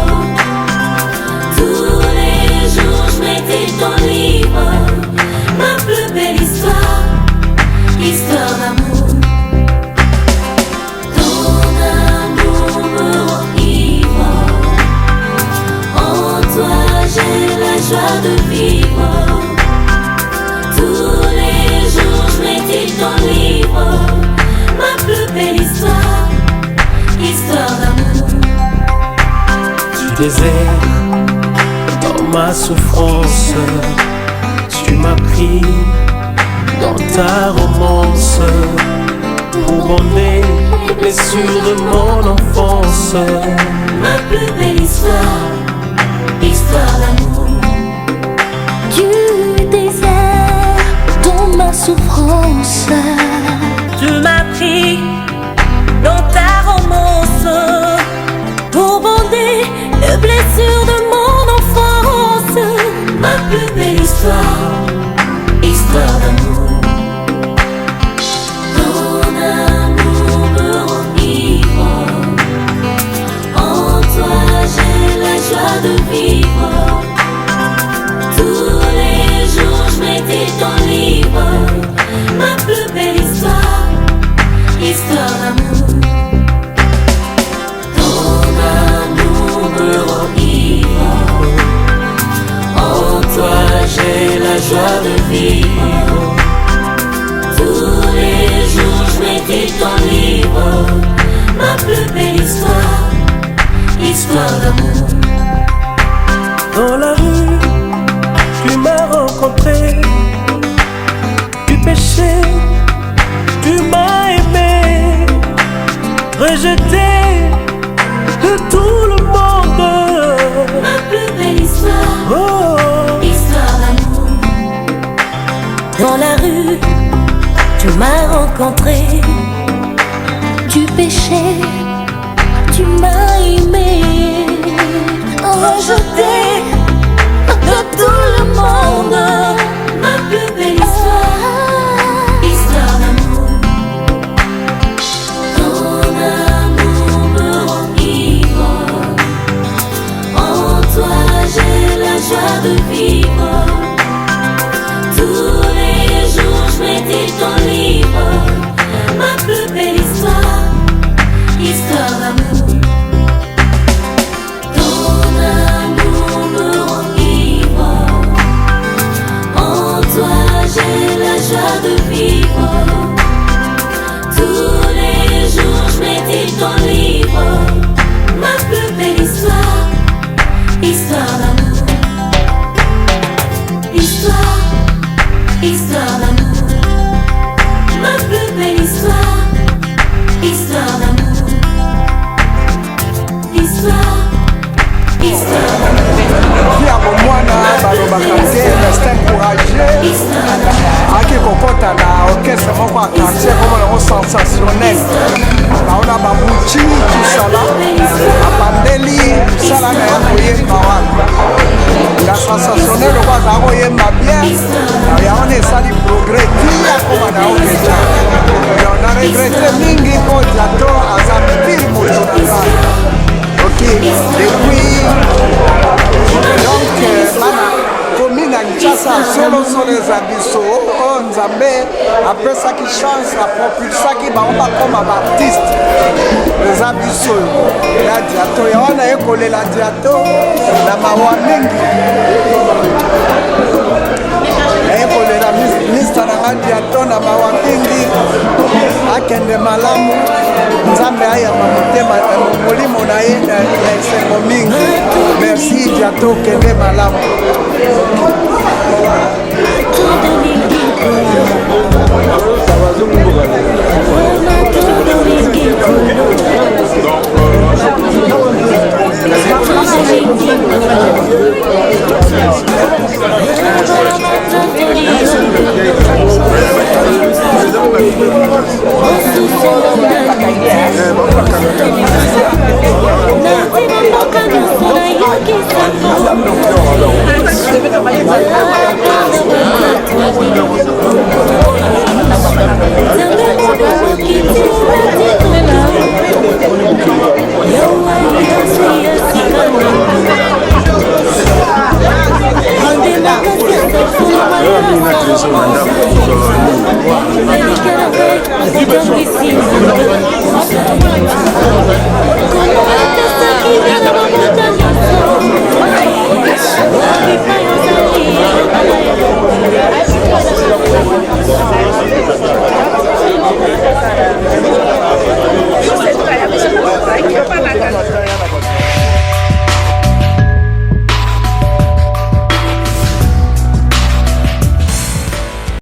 Tous les jours je médite ton livre. Ma plus belle histoire, histoire d'amour. J'ai la joie de vivre. Tous les jours je médite ton livre. Ma plus belle histoire, histoire d'amour. Du désert, dans ma souffrance, tu m'as pris dans ta romance. Pour bander les blessures de mon enfance. Ma plus belle histoire, histoire d'amour. Du désert, dans ma souffrance, tu m'as pris dans ta romance. Pour bander les blessures de mon enfance. Ma plus belle histoire, histoire d'amour. Ton amour me rend ivre. En toi j'ai la joie de vivre. Tous les jours je médite ton livre. Ma plus belle histoire, histoire d'amour. Ton amour me rend ivre. En toi j'ai la joie de vivre. Tous les jours je médite ton livre. Ma plus belle histoire, histoire d'amour. Dans la rue, tu m'as rencontré. Du péché, tu m'as aimé. Rejeté de tout le monde. Ma plus belle histoire, histoire d'amour. Dans la rue, tu m'as rencontré. du péché, tu m'as aimé. Rejeté de tout le monde. Ma plus belle histoire, histoire d'amour. Ton amour me rend ivre. En toi j'ai la joie de vivre. Tous les jours je médite ton livre. Ma plus belle histoire, histoire d'amour. Ton amour me rend ivre. En toi j'ai la joie de vivre. Tous les jours je médite ton livre. Ma plus belle histoire, histoire d'amour. Histoire, histoire d'amour. Ma plus belle histoire, histoire d'amour. Histoire. balobaka te reste encouragé aki kokota na orchestre moko ya quartier komonango sensationnel baona babuti kisala abandeli mosala na ya koyemba wana ya sensationnel oko azala koyemba bien yango na esali progrès tia koma na yo deja na regrete mingi po diato aza pili moto na ngai ok depuis donc bana komi na Kinshasa solosolo eza biso oyo nzambe apesaki chance apropulsaki bango bakoma baartiste eza biso ya diato ya wana ekolela diato na mawa mingi ekolela mista na nga diato na mawa mingi akende malamu nzambe ayamba motema molimo na ye na esengo mingi merci diato okende malamu Yo,